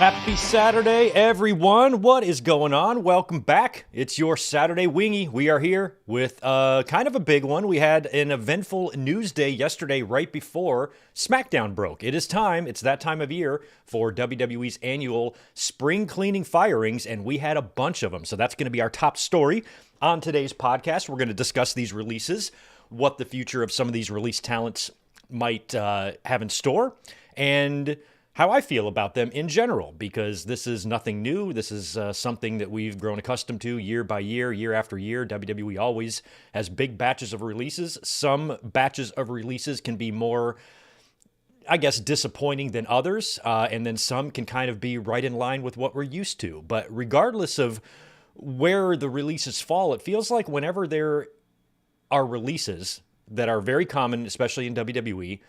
Happy Saturday, everyone. What is going on? Welcome back. It's your Saturday Wingy. We are here with kind of a big one. We had an eventful news day yesterday right before Smackdown broke. It is time, it's that time of year for WWE's annual spring cleaning firings, and we had a bunch of them. So that's going to be our top story on today's podcast. We're going to discuss these releases, what the future of some of these release talents might have in store, and how I feel about them in general, because this is nothing new. This is something that we've grown accustomed to year by year, year after year. WWE always has big batches of releases. Some batches of releases can be more, I guess, disappointing than others, and then some can kind of be right in line with what we're used to. But regardless of where the releases fall, it feels like whenever there are releases that are very common, especially in WWE,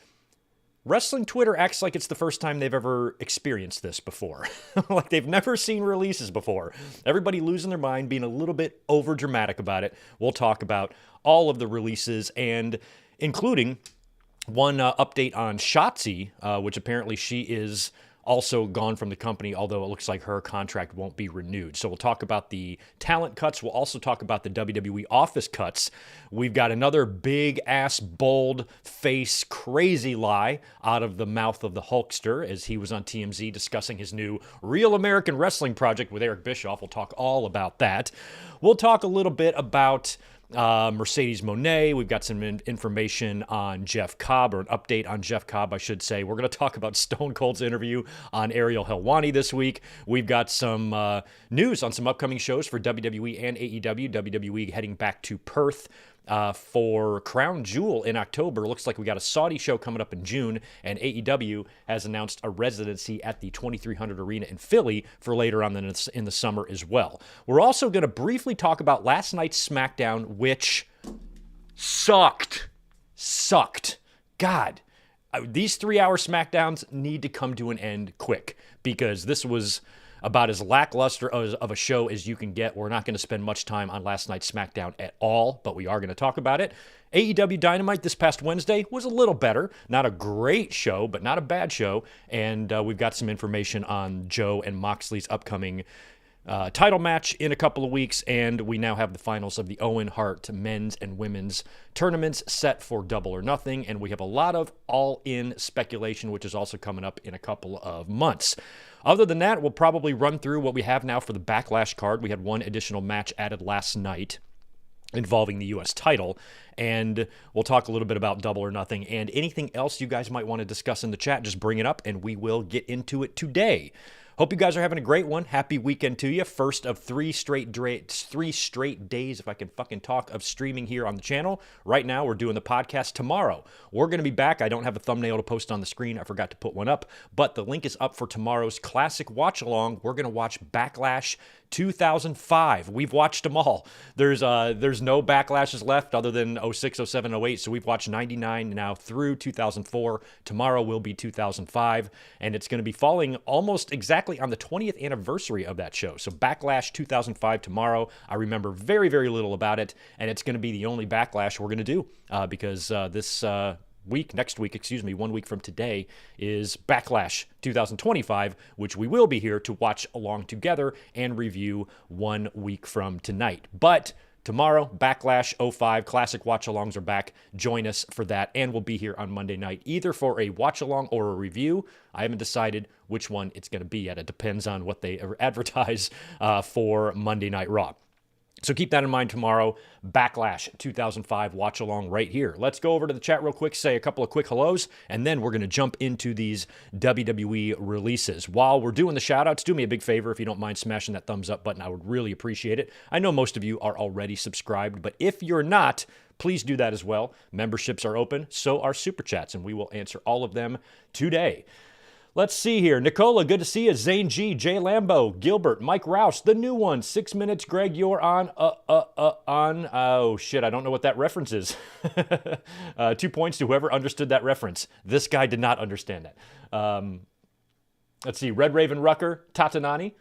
wrestling Twitter acts like it's the first time they've ever experienced this before. Like they've never seen releases before. Everybody losing their mind, being a little bit over dramatic about it. We'll talk about all of the releases, and including one update on Shotzi, which apparently she is also gone from the company, although it looks like her contract won't be renewed. So we'll talk about the talent cuts. We'll also talk about the WWE office cuts. We've got another big-ass, bold face, crazy lie out of the mouth of the Hulkster as he was on TMZ discussing his new Real American Wrestling project with Eric Bischoff. We'll talk all about that. We'll talk a little bit about Mercedes Moné. We've got some information on Jeff Cobb, or an update on Jeff Cobb, I should say. We're going to talk about Stone Cold's interview on Ariel Helwani this week. We've got some news on some upcoming shows for WWE and AEW. WWE heading back to Perth for Crown Jewel in October. Looks like we got a Saudi show coming up in June, and AEW has announced a residency at the 2300 Arena in Philly for later on in the summer as well. We're also going to briefly talk about last night's SmackDown, which sucked. God, these 3-hour SmackDowns need to come to an end quick, because this was about as lackluster of a show as you can get. We're not going to spend much time on last night's SmackDown at all, but we are going to talk about it. AEW Dynamite this past Wednesday was a little better. Not a great show, but not a bad show. And we've got some information on Joe and Moxley's upcoming title match in a couple of weeks, and we now have the finals of the Owen Hart men's and women's tournaments set for Double or Nothing, and we have a lot of all-in speculation, which is also coming up in a couple of months. Other than that, we'll probably run through what we have now for the Backlash card. We had one additional match added last night involving the U.S. title, and we'll talk a little bit about Double or Nothing, and anything else you guys might want to discuss in the chat, just bring it up, and we will get into it today. Hope you guys are having a great one. Happy weekend to you. First of three straight days, if I can fucking talk, of streaming here on the channel. Right now, we're doing the podcast. Tomorrow, we're going to be back. I don't have a thumbnail to post on the screen. I forgot to put one up, but the link is up for tomorrow's classic watch-along. We're going to watch Backlash 2005. We've watched them all. There's no Backlashes left other than 06, 07, 08, so we've watched 99 now through 2004. Tomorrow will be 2005, and it's going to be falling almost exactly on the 20th anniversary of that show. So Backlash 2005 tomorrow. I remember very, very little about it, and it's going to be the only Backlash we're going to do because next week, 1 week from today, is Backlash 2025, which we will be here to watch along together and review 1 week from tonight. But tomorrow, Backlash 05, classic watch-alongs are back. Join us for that, and we'll be here on Monday night, either for a watch-along or a review. I haven't decided which one it's going to be yet. It depends on what they advertise for Monday Night Raw. So keep that in mind tomorrow. Backlash 2005 watch along right here. Let's go over to the chat real quick, say a couple of quick hellos, and then we're going to jump into these WWE releases. While we're doing the shout outs, do me a big favor if you don't mind smashing that thumbs up button. I would really appreciate it. I know most of you are already subscribed, but if you're not, please do that as well. Memberships are open, so are super chats, and we will answer all of them today. Let's see here. Nicola, good to see you. Zane G, Jay Lambo, Gilbert, Mike Rouse, the new one. 6 minutes, Greg, you're on. Oh, shit, I don't know what that reference is. 2 points to whoever understood that reference. This guy did not understand that. Let's see. Red Raven Rucker, Tatanani.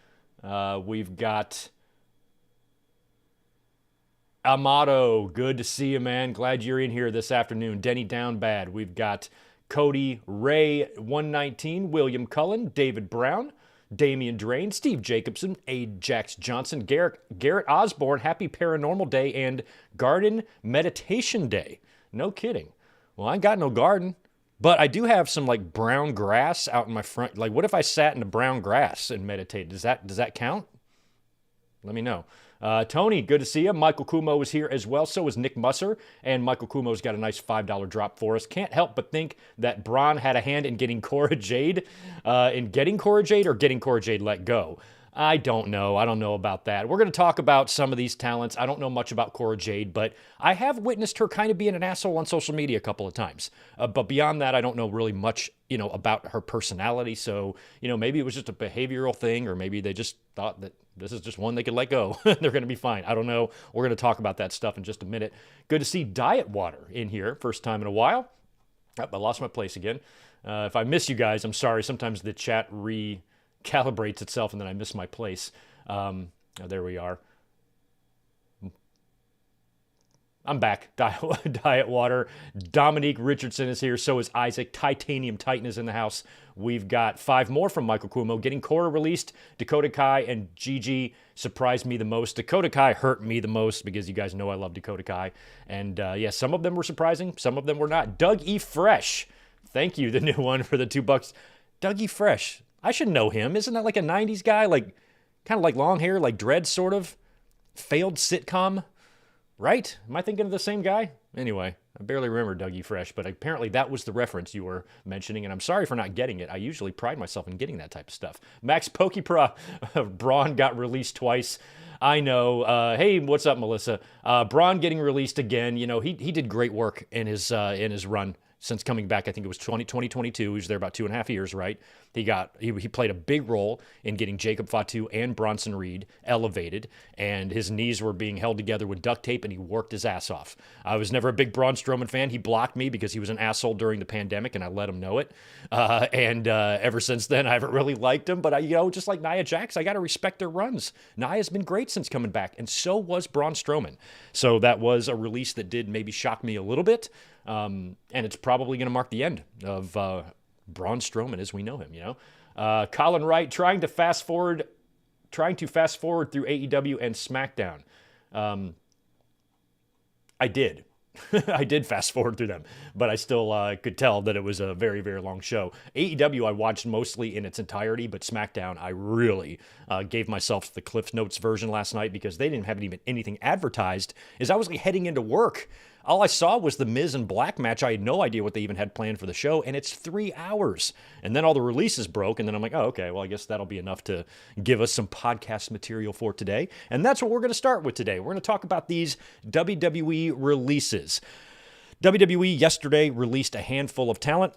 We've got Amato. Good to see you, man. Glad you're in here this afternoon. Denny Down Bad. We've got Cody Ray 119, William Cullen, David Brown, Damian Drain, Steve Jacobson, Ajax Johnson, Garrett Osborne, Happy Paranormal Day, and Garden Meditation Day. No kidding. Well, I ain't got no garden, but I do have some like brown grass out in my front. Like, what if I sat in the brown grass and meditated? Does that count? Let me know. Tony, good to see you. Michael Kumo is here as well. So is Nick Musser. And Michael Kumo's got a nice $5 drop for us. Can't help but think that Braun had a hand in getting Cora Jade. Or getting Cora Jade let go. I don't know. I don't know about that. We're going to talk about some of these talents. I don't know much about Cora Jade, but I have witnessed her kind of being an asshole on social media a couple of times. But beyond that, I don't know really much, about her personality. So, maybe it was just a behavioral thing, or maybe they just thought that this is just one they could let go. They're going to be fine. I don't know. We're going to talk about that stuff in just a minute. Good to see Diet Water in here. First time in a while. Oh, I lost my place again. If I miss you guys, I'm sorry. Sometimes the chat recalibrates itself and then I miss my place. There we are. I'm back. Diet Water. Dominique Richardson is here. So is Isaac. Titanium Titan is in the house. We've got 5 more from Michael Cuomo. Getting Cora released. Dakota Kai and Gigi surprised me the most. Dakota Kai hurt me the most because you guys know I love Dakota Kai. And some of them were surprising. Some of them were not. Doug E. Fresh. Thank you, the new one, for the $2. Doug E. Fresh. I should know him. Isn't that like a 90s guy? Like, kind of like long hair, like dreads, sort of? Failed sitcom? Right? Am I thinking of the same guy? Anyway, I barely remember Dougie Fresh, but apparently that was the reference you were mentioning, and I'm sorry for not getting it. I usually pride myself in getting that type of stuff. Max Pokepra, Braun got released twice. I know. Hey, what's up, Melissa? Braun getting released again. He did great work in his run since coming back. I think it was 2022. He was there about 2.5 years, right? He played a big role in getting Jacob Fatu and Bronson Reed elevated, and his knees were being held together with duct tape, and he worked his ass off. I was never a big Braun Strowman fan. He blocked me because he was an asshole during the pandemic, and I let him know it. Ever since then, I haven't really liked him. But just like Nia Jax, I got to respect their runs. Nia's been great since coming back, and so was Braun Strowman. So that was a release that did maybe shock me a little bit. And it's probably going to mark the end of Braun Strowman as we know him, Colin Wright trying to fast forward through AEW and Smackdown. I did. I did fast forward through them, but I still could tell that it was a very, very long show. AEW I watched mostly in its entirety, but Smackdown I really gave myself the Cliff Notes version last night because they didn't have even anything advertised as I was heading into work. All I saw was the Miz and Black match. I had no idea what they even had planned for the show, and it's 3 hours. And then all the releases broke, and then I'm like, oh, okay, well, I guess that'll be enough to give us some podcast material for today. And that's what we're going to start with today. We're going to talk about these WWE releases. WWE yesterday released a handful of talent.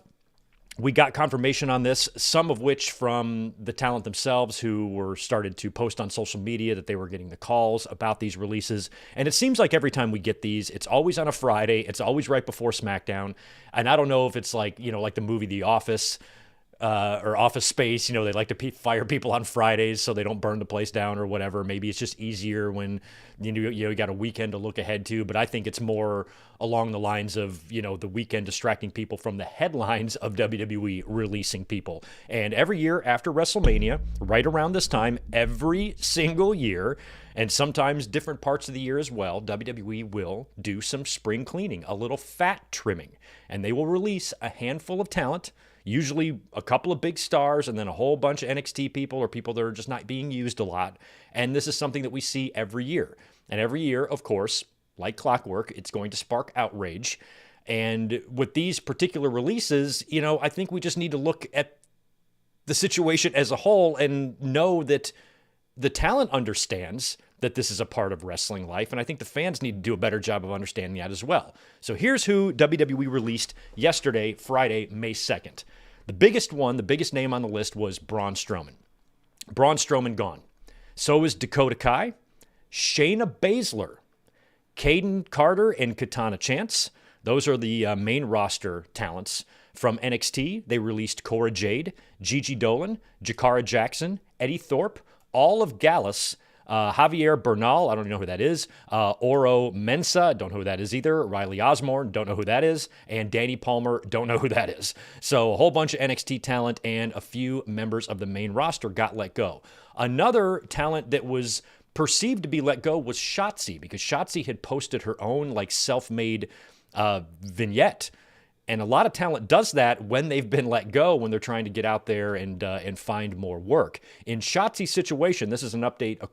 We got confirmation on this, some of which from the talent themselves who were started to post on social media that they were getting the calls about these releases. And it seems like every time we get these, it's always on a Friday. It's always right before SmackDown. And I don't know if it's like the movie The Office or Office Space. They like to fire people on Fridays so they don't burn the place down or whatever. Maybe it's just easier when you got a weekend to look ahead to. But I think it's more along the lines of, the weekend distracting people from the headlines of WWE releasing people. And every year after WrestleMania, right around this time, every single year, and sometimes different parts of the year as well, WWE will do some spring cleaning, a little fat trimming. And they will release a handful of talent, usually a couple of big stars, and then a whole bunch of NXT people or people that are just not being used a lot. And this is something that we see every year. And every year, of course, like clockwork, it's going to spark outrage. And with these particular releases, I think we just need to look at the situation as a whole and know that the talent understands that this is a part of wrestling life. And I think the fans need to do a better job of understanding that as well. So here's who WWE released yesterday, Friday, May 2nd. The biggest name on the list was Braun Strowman. Braun Strowman gone. So is Dakota Kai, Shayna Baszler, Caden Carter, and Katana Chance. Those are the main roster talents. From NXT, they released Cora Jade, Gigi Dolan, Jakara Jackson, Eddie Thorpe, all of Gallus, Javier Bernal, I don't know who that is. Oro Mensa, don't know who that is either. Riley Osborne, don't know who that is. And Danny Palmer, don't know who that is. So a whole bunch of NXT talent and a few members of the main roster got let go. Another talent that was perceived to be let go was Shotzi, because Shotzi had posted her own like self-made vignette. And a lot of talent does that when they've been let go, when they're trying to get out there and find more work. In Shotzi's situation, this is an update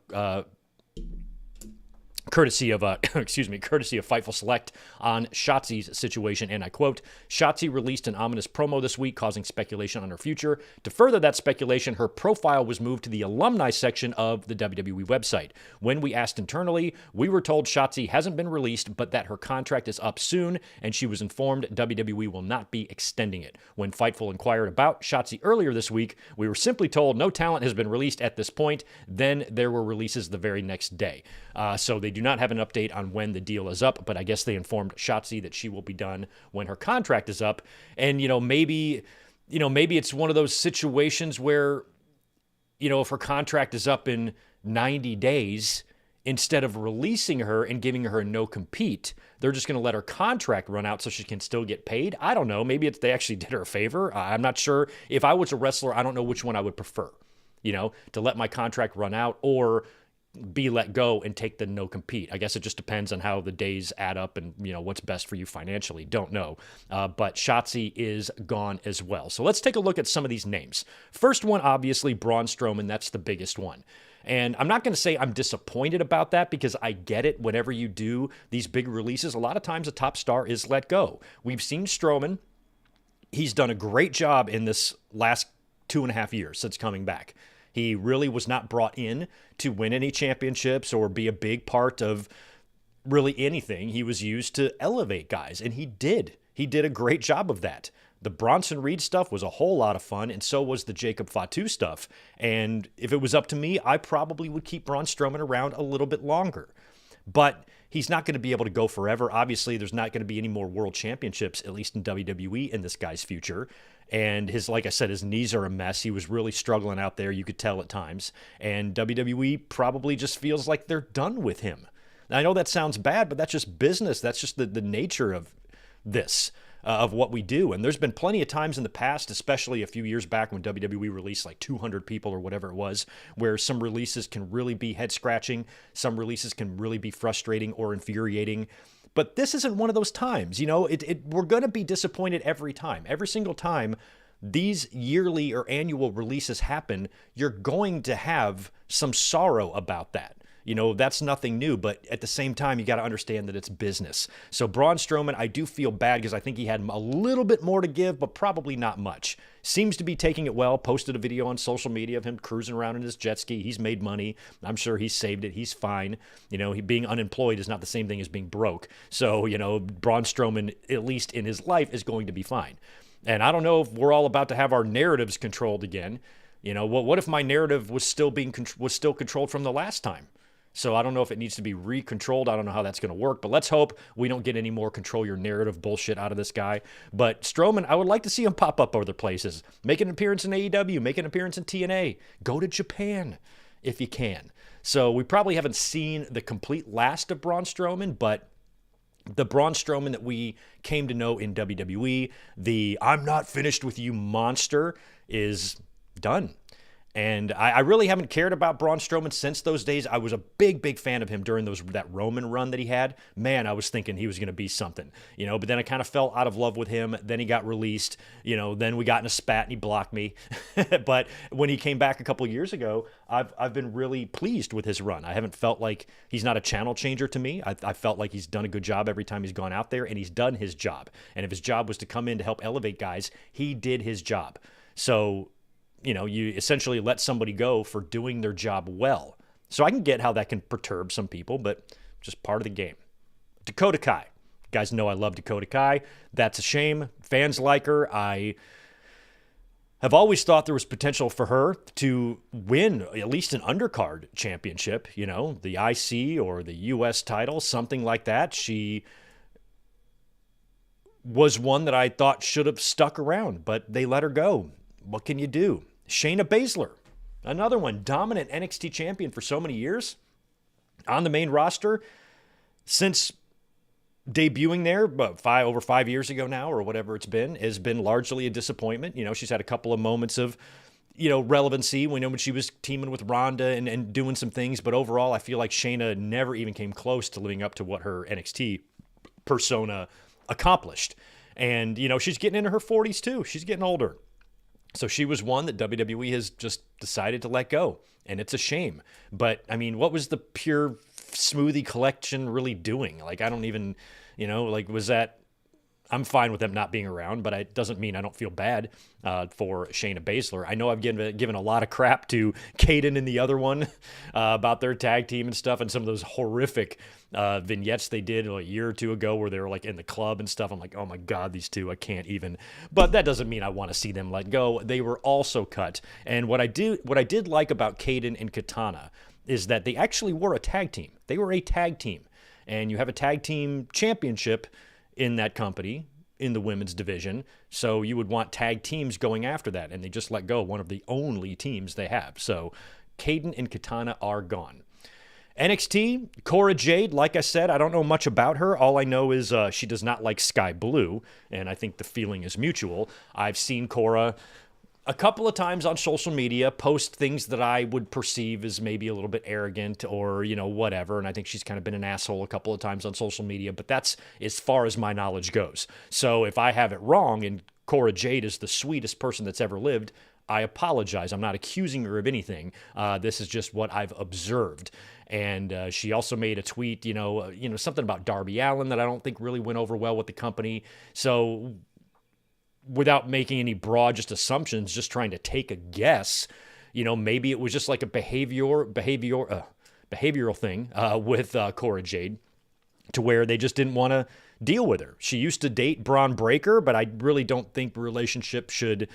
courtesy of Fightful Select on Shotzi's situation, and I quote, "Shotzi released an ominous promo this week causing speculation on her future. To further that speculation, her profile was moved to the alumni section of the WWE website. When we asked internally, we were told Shotzi hasn't been released, but that her contract is up soon, and she was informed WWE will not be extending it. When Fightful inquired about Shotzi earlier this week, we were simply told no talent has been released at this point. Then there were releases the very next day. So they do not have an update on when the deal is up, but I guess they informed Shotzi that she will be done when her contract is up. And, maybe it's one of those situations where, if her contract is up in 90 days, instead of releasing her and giving her a no-compete, they're just going to let her contract run out so she can still get paid. I don't know. Maybe they actually did her a favor. I'm not sure. If I was a wrestler, I don't know which one I would prefer, to let my contract run out or be let go and take the no compete. I guess it just depends on how the days add up and, what's best for you financially. Don't know. But Shotzi is gone as well. So let's take a look at some of these names. First one, obviously, Braun Strowman. That's the biggest one. And I'm not going to say I'm disappointed about that, because I get it. Whenever you do these big releases, a lot of times a top star is let go. We've seen Strowman. He's done a great job in this last 2.5 years since coming back. He really was not brought in to win any championships or be a big part of really anything. He was used to elevate guys, and he did. He did a great job of that. The Bronson Reed stuff was a whole lot of fun, and so was the Jacob Fatu stuff. And if it was up to me, I probably would keep Braun Strowman around a little bit longer. But he's not going to be able to go forever. Obviously, there's not going to be any more world championships, at least in WWE, in this guy's future. And like I said, his knees are a mess. He was really struggling out there. You could tell at times. And WWE probably just feels like they're done with him. Now, I know that sounds bad, but that's just business. That's just the nature of this, of what we do. And there's been plenty of times in the past, especially a few years back when WWE released like 200 people or whatever it was, where some releases can really be head-scratching. Some releases can really be frustrating or infuriating. But this isn't one of those times. We're going to be disappointed every time. Every single time these yearly or annual releases happen, you're going to have some sorrow about that. That's nothing new, but at the same time, you got to understand that it's business. So Braun Strowman, I do feel bad because I think he had a little bit more to give, but probably not much. Seems to be taking it well. Posted a video on social media of him cruising around in his jet ski. He's made money. I'm sure he's saved it. He's fine. He being unemployed is not the same thing as being broke. So, Braun Strowman, at least in his life, is going to be fine. And I don't know if we're all about to have our narratives controlled again. What if my narrative was still controlled from the last time? So I don't know if it needs to be recontrolled. I don't know how that's going to work, but let's hope we don't get any more control your narrative bullshit out of this guy. But Strowman, I would like to see him pop up other places. Make an appearance in AEW, make an appearance in TNA. Go to Japan if you can. So we probably haven't seen the complete last of Braun Strowman, but the Braun Strowman that we came to know in WWE, the I'm not finished with you monster, is done. And I really haven't cared about Braun Strowman since those days. I was a big fan of him during that Roman run that he had. Man, I was thinking he was going to be something, but then I kind of fell out of love with him. Then he got released, then we got in a spat and he blocked me. But when he came back a couple of years ago, I've been really pleased with his run. I haven't felt like he's not a channel changer to me. I felt like he's done a good job every time he's gone out there, and he's done his job. And if his job was to come in to help elevate guys, he did his job. So you essentially let somebody go for doing their job well. So I can get how that can perturb some people, but just part of the game. Dakota Kai. You guys know I love Dakota Kai. That's a shame. Fans like her. I have always thought there was potential for her to win at least an undercard championship, the IC or the US title, something like that. She was one that I thought should have stuck around, but they let her go. What can you do? Shayna Baszler, another one, dominant NXT champion for so many years. On the main roster, since debuting there, but over 5 years ago now, or whatever it's been, has been largely a disappointment. She's had a couple of moments of, relevancy when she was teaming with Ronda and doing some things. But overall, I feel like Shayna never even came close to living up to what her NXT persona accomplished. And, she's getting into her 40s too. She's getting older. So she was one that WWE has just decided to let go. And it's a shame. But, I mean, what was the Pure Smoothie collection really doing? Like, I don't even, was that... I'm fine with them not being around, but it doesn't mean I don't feel bad for Shayna Baszler. I know I've given a lot of crap to Kaden and the other one about their tag team and stuff, and some of those horrific vignettes they did a year or two ago where they were like in the club and stuff. I'm like, oh my God, these two, I can't even. But that doesn't mean I want to see them let go. They were also cut. And what I did like about Kaden and Katana is that they actually were a tag team. They were a tag team. And you have a tag team championship in that company, in the women's division. So you would want tag teams going after that. And they just let go one of the only teams they have. So Kaden and Katana are gone. NXT, Cora Jade, like I said, I don't know much about her. All I know is she does not like sky blue. And I think the feeling is mutual. I've seen Cora a couple of times on social media post things that I would perceive as maybe a little bit arrogant or, whatever. And I think she's kind of been an asshole a couple of times on social media, but that's as far as my knowledge goes. So if I have it wrong and Cora Jade is the sweetest person that's ever lived, I apologize. I'm not accusing her of anything. This is just what I've observed. And she also made a tweet, something about Darby Allin that I don't think really went over well with the company. So without making any broad just assumptions, just trying to take a guess, maybe it was just like a behavioral thing with Cora Jade, to where they just didn't want to deal with her. She used to date Braun Breaker, but I really don't think the relationship should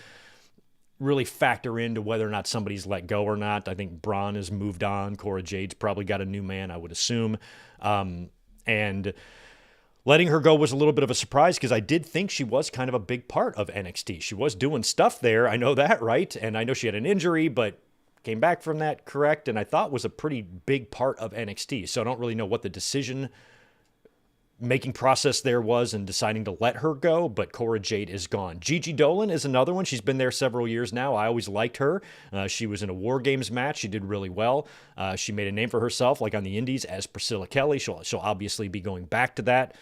really factor into whether or not somebody's let go or not. I think Braun has moved on. Cora Jade's probably got a new man, I would assume. And letting her go was a little bit of a surprise because I did think she was kind of a big part of NXT. She was doing stuff there. I know that, right? And I know she had an injury, but came back from that correct, and I thought was a pretty big part of NXT. So I don't really know what the decision-making process there was in deciding to let her go, but Cora Jade is gone. Gigi Dolan is another one. She's been there several years now. I always liked her. She was in a War Games match. She did really well. She made a name for herself, like on the Indies, as Priscilla Kelly. She'll obviously be going back to that.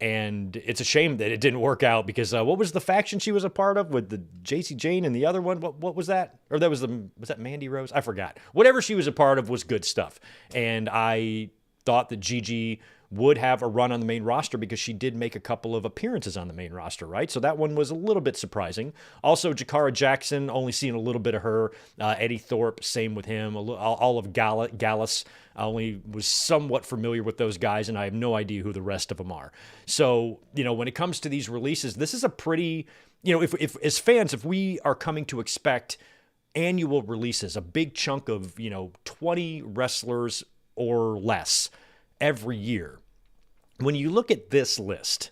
And it's a shame that it didn't work out because what was the faction she was a part of with the JC Jane and the other one? What was that? Or was that Mandy Rose? I forgot. Whatever she was a part of was good stuff. And I thought that Gigi would have a run on the main roster because she did make a couple of appearances on the main roster, right? So that one was a little bit surprising. Also, Jakara Jackson, only seeing a little bit of her. Eddie Thorpe, same with him. All of Gallus, I only was somewhat familiar with those guys, and I have no idea who the rest of them are. So, when it comes to these releases, this is a pretty, if as fans, if we are coming to expect annual releases, a big chunk of, 20 wrestlers or less every year, when you look at this list,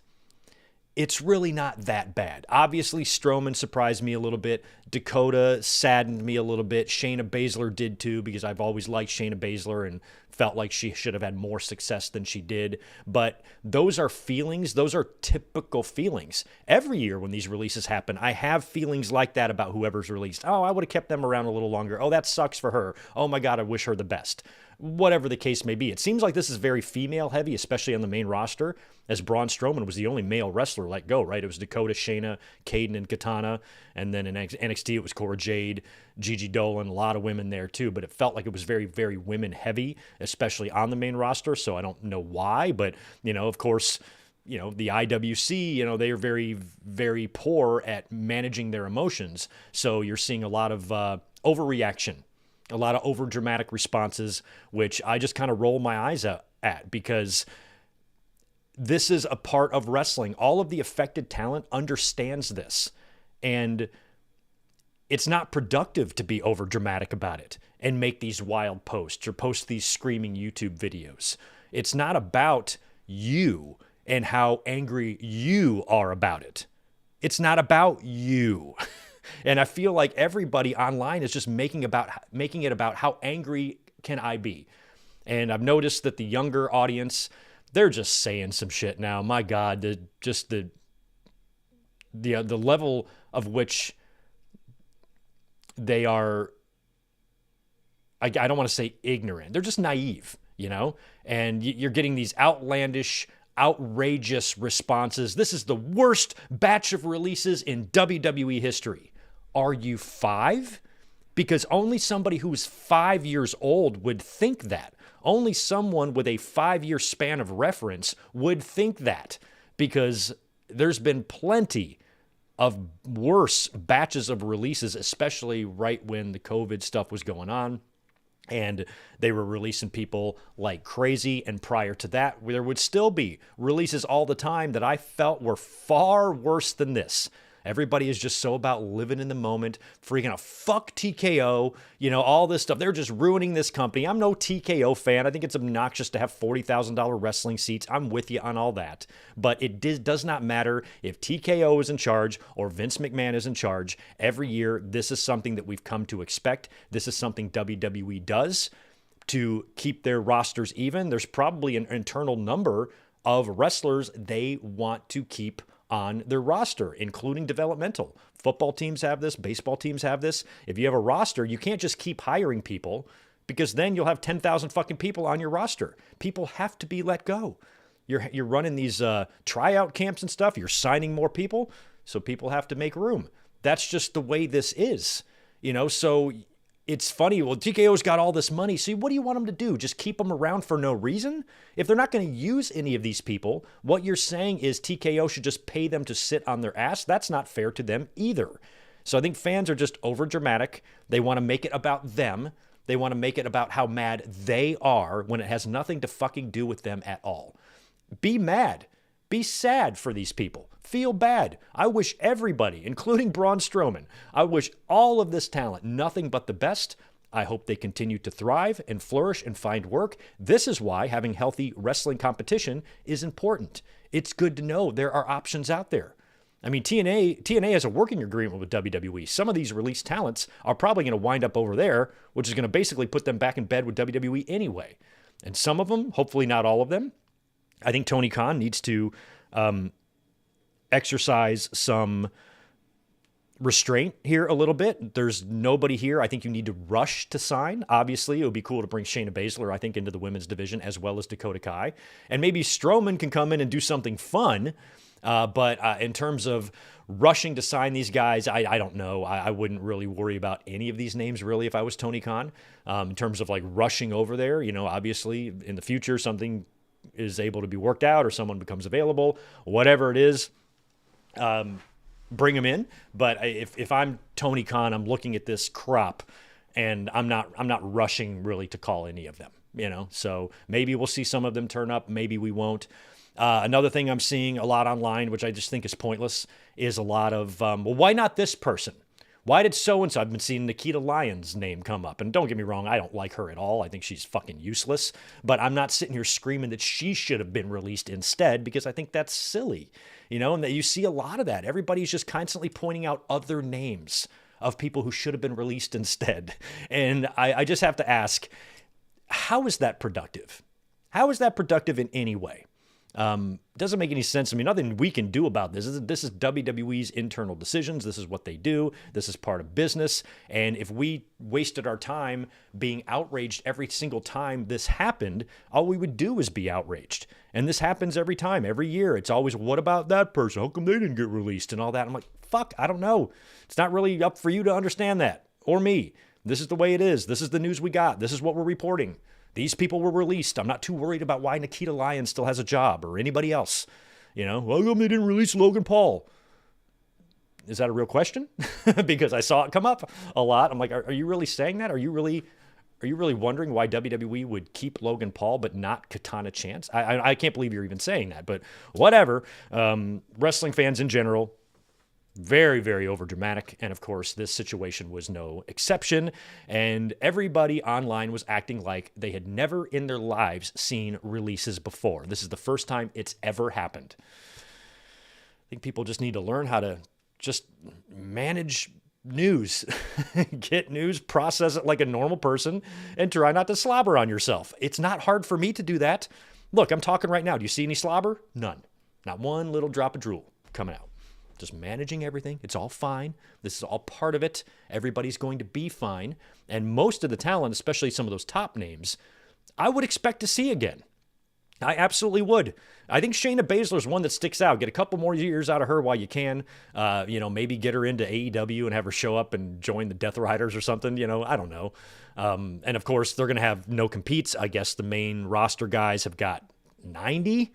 it's really not that bad. Obviously, Strowman surprised me a little bit. Dakota saddened me a little bit. Shayna Baszler did too, because I've always liked Shayna Baszler and felt like she should have had more success than she did. But those are feelings. Those are typical feelings. Every year when these releases happen, I have feelings like that about whoever's released. Oh, I would have kept them around a little longer. Oh, that sucks for her. Oh my God, I wish her the best. Whatever the case may be. It seems like this is very female heavy, especially on the main roster, as Braun Strowman was the only male wrestler let go, right? It was Dakota, Shayna, Kaden, and Katana. And then in NXT, it was Cora Jade, Gigi Dolan, a lot of women there too. But it felt like it was very, very women heavy, especially on the main roster. So I don't know why, but, of course, the IWC, they are very, very poor at managing their emotions. So you're seeing a lot of overreaction. A lot of over-dramatic responses, which I just kind of roll my eyes at because this is a part of wrestling. All of the affected talent understands this. And it's not productive to be over-dramatic about it and make these wild posts or post these screaming YouTube videos. It's not about you and how angry you are about it. It's not about you. And I feel like everybody online is just making it about how angry can I be. And I've noticed that the younger audience, they're just saying some shit now. My God, the level of which they are, I don't want to say ignorant. They're just naive, and you're getting these outlandish, outrageous responses. This is the worst batch of releases in WWE history. Are you 5? Because only somebody who's 5 years old would think that. Only someone with a 5-year span of reference would think that, because there's been plenty of worse batches of releases, especially right when the COVID stuff was going on. And they were releasing people like crazy. And prior to that, there would still be releases all the time that I felt were far worse than this. Everybody is just so about living in the moment, freaking out. Fuck TKO, all this stuff. They're just ruining this company. I'm no TKO fan. I think it's obnoxious to have $40,000 wrestling seats. I'm with you on all that. But it does not matter if TKO is in charge or Vince McMahon is in charge. Every year, this is something that we've come to expect. This is something WWE does to keep their rosters even. There's probably an internal number of wrestlers they want to keep on their roster, including developmental. Football teams have this, baseball teams have this. If you have a roster, you can't just keep hiring people, because then you'll have 10,000 fucking people on your roster. People have to be let go. You're running these tryout camps and stuff. You're signing more people, so people have to make room. That's just the way this is, so it's funny. Well, TKO's got all this money. So what do you want them to do? Just keep them around for no reason? If they're not going to use any of these people, what you're saying is TKO should just pay them to sit on their ass. That's not fair to them either. So I think fans are just over dramatic. They want to make it about them. They want to make it about how mad they are when it has nothing to fucking do with them at all. Be mad. Be sad for these people. Feel bad. I wish everybody, including Braun Strowman, I wish all of this talent nothing but the best. I hope they continue to thrive and flourish and find work. This is why having healthy wrestling competition is important. It's good to know there are options out there. I mean, TNA has a working agreement with WWE. Some of these released talents are probably going to wind up over there, which is going to basically put them back in bed with WWE anyway. And some of them, hopefully not all of them, I think Tony Khan needs to exercise some restraint here a little bit. There's nobody here I think you need to rush to sign. Obviously, it would be cool to bring Shayna Baszler, I think, into the women's division, as well as Dakota Kai. And maybe Strowman can come in and do something fun. But in terms of rushing to sign these guys, I don't know. I wouldn't really worry about any of these names, really, if I was Tony Khan. In terms of like rushing over there, obviously in the future, something is able to be worked out or someone becomes available, whatever it is, bring them in. But if I'm Tony Khan, I'm looking at this crop and I'm not rushing really to call any of them, so maybe we'll see some of them turn up. Maybe we won't. Another thing I'm seeing a lot online, which I just think is pointless, is a lot of, well, why not this person? Why did so-and-so? I've been seeing Nikita Lyons' name come up. And don't get me wrong, I don't like her at all. I think she's fucking useless. But I'm not sitting here screaming that she should have been released instead, because I think that's silly. And that you see a lot of that. Everybody's just constantly pointing out other names of people who should have been released instead. And I just have to ask, how is that productive? How is that productive in any way? Doesn't make any sense. I mean, nothing we can do about this. This is WWE's internal decisions. This is what they do. This is part of business. And if we wasted our time being outraged every single time this happened, all we would do is be outraged. And this happens every time, every year. It's always, what about that person? How come they didn't get released and all that? I'm like, fuck, I don't know. It's not really up for you to understand that, or me. This is the way it is. This is the news we got. This is what we're reporting. These people were released. I'm not too worried about why Nikita Lyons still has a job or anybody else. Well, how come they didn't release Logan Paul? Is that a real question? Because I saw it come up a lot. I'm like, are you really saying that? Are you really wondering why WWE would keep Logan Paul but not Katana Chance? I can't believe you're even saying that, but whatever. Wrestling fans in general, very, very overdramatic. And of course, this situation was no exception. And everybody online was acting like they had never in their lives seen releases before. This is the first time it's ever happened. I think people just need to learn how to just manage news. Get news, process it like a normal person, and try not to slobber on yourself. It's not hard for me to do that. Look, I'm talking right now. Do you see any slobber? None. Not one little drop of drool coming out. Just managing everything. It's all fine. This is all part of it. Everybody's going to be fine. And most of the talent, especially some of those top names, I would expect to see again. I absolutely would. I think Shayna Baszler's one that sticks out. Get a couple more years out of her while you can. Maybe get her into AEW and have her show up and join the Death Riders or something. I don't know. And of course, they're going to have no competes. I guess the main roster guys have got 90,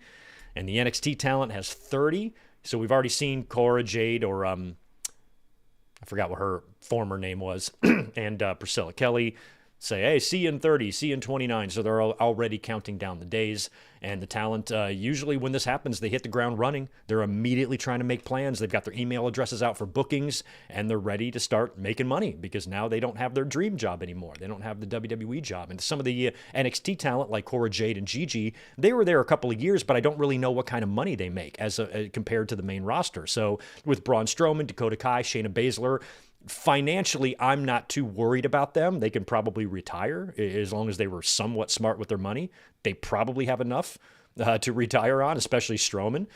and the NXT talent has 30. So we've already seen Cora Jade, or I forgot what her former name was, and Priscilla Kelly say, hey, see you in 30, see you in 29. So they're already counting down the days. And the talent, usually when this happens, they hit the ground running. They're immediately trying to make plans. They've got their email addresses out for bookings, and they're ready to start making money because now they don't have their dream job anymore. They don't have the WWE job. And some of the NXT talent, like Cora Jade and Gigi, they were there a couple of years, but I don't really know what kind of money they make as compared to the main roster. So with Braun Strowman, Dakota Kai, Shayna Baszler, financially, I'm not too worried about them. They can probably retire as long as they were somewhat smart with their money. They probably have enough to retire on, especially Strowman.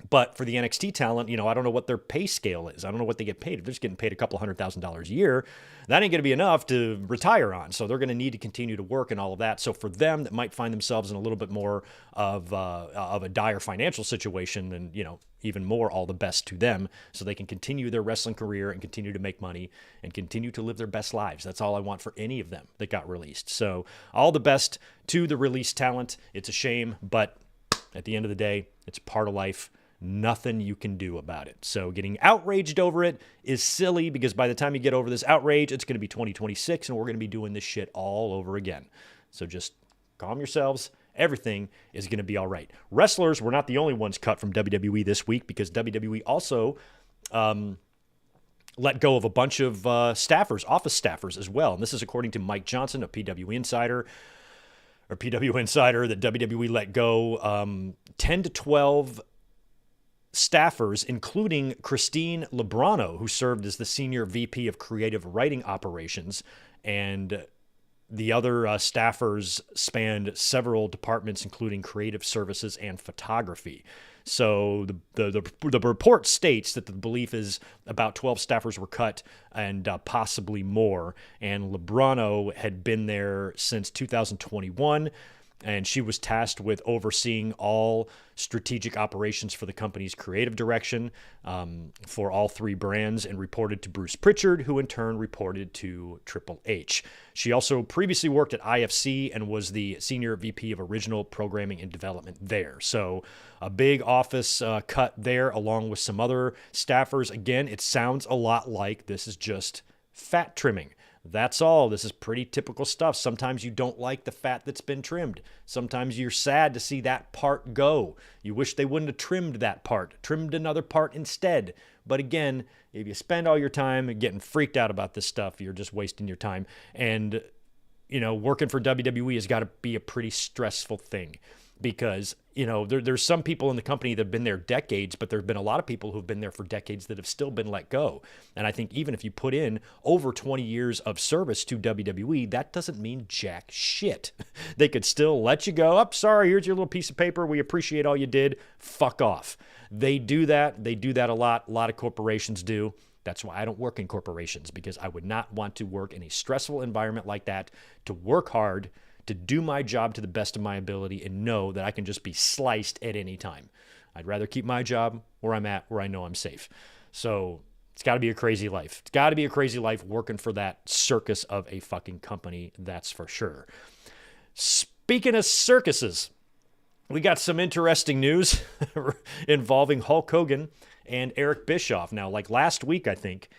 But for the NXT talent, I don't know what their pay scale is. I don't know what they get paid. If they're just getting paid a couple $100,000 a year, that ain't going to be enough to retire on. So they're going to need to continue to work and all of that. So for them that might find themselves in a little bit more of a dire financial situation, then, even more, all the best to them so they can continue their wrestling career and continue to make money and continue to live their best lives. That's all I want for any of them that got released. So all the best to the released talent. It's a shame, but at the end of the day, it's part of life. Nothing you can do about it. So getting outraged over it is silly because by the time you get over this outrage, it's going to be 2026 and we're going to be doing this shit all over again. So just calm yourselves. Everything is going to be all right. Wrestlers were not the only ones cut from WWE this week because WWE also let go of a bunch of staffers, office staffers as well. And this is according to Mike Johnson, a PW Insider, that WWE let go 10 to 12 staffers, including Christine Lebrano, who served as the Senior VP of Creative Writing Operations, and the other staffers spanned several departments, including creative services and photography. So the report states that the belief is about 12 staffers were cut and possibly more. And Lebrano had been there since 2021. And she was tasked with overseeing all strategic operations for the company's creative direction for all three brands and reported to Bruce Pritchard, who in turn reported to Triple H. She also previously worked at IFC and was the Senior VP of Original Programming and Development there. So a big office cut there along with some other staffers. Again, it sounds a lot like this is just fat trimming. That's all. This is pretty typical stuff. Sometimes you don't like the fat that's been trimmed. Sometimes you're sad to see that part go. You wish they wouldn't have trimmed that part, trimmed another part instead. But again, if you spend all your time getting freaked out about this stuff, you're just wasting your time. And, working for WWE has got to be a pretty stressful thing because, there's some people in the company that have been there decades, but there have been a lot of people who've been there for decades that have still been let go. And I think even if you put in over 20 years of service to WWE, that doesn't mean jack shit. They could still let you go. Oh, sorry, here's your little piece of paper. We appreciate all you did. Fuck off. They do that. They do that a lot. A lot of corporations do. That's why I don't work in corporations, because I would not want to work in a stressful environment like that, to work hard, to do my job to the best of my ability and know that I can just be sliced at any time. I'd rather keep my job where I'm at, where I know I'm safe. So it's got to be a crazy life. It's got to be a crazy life working for that circus of a fucking company, that's for sure. Speaking of circuses, we got some interesting news involving Hulk Hogan and Eric Bischoff. Now, like last week, I think,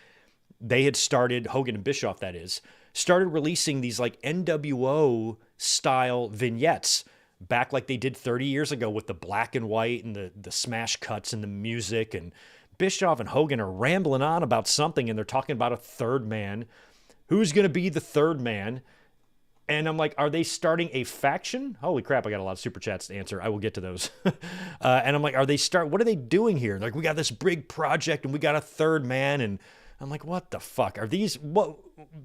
they had started, Hogan and Bischoff that is, started releasing these like NWO style vignettes back like they did 30 years ago with the black and white and the smash cuts and the music. And Bischoff and Hogan are rambling on about something, and they're talking about a third man. Who's going to be the third man? And I'm like, are they starting a faction? Holy crap, I got a lot of super chats to answer. I will get to those. And I'm like, what are they doing here? Like, we got this big project and we got a third man, and I'm like, what the fuck are these? What?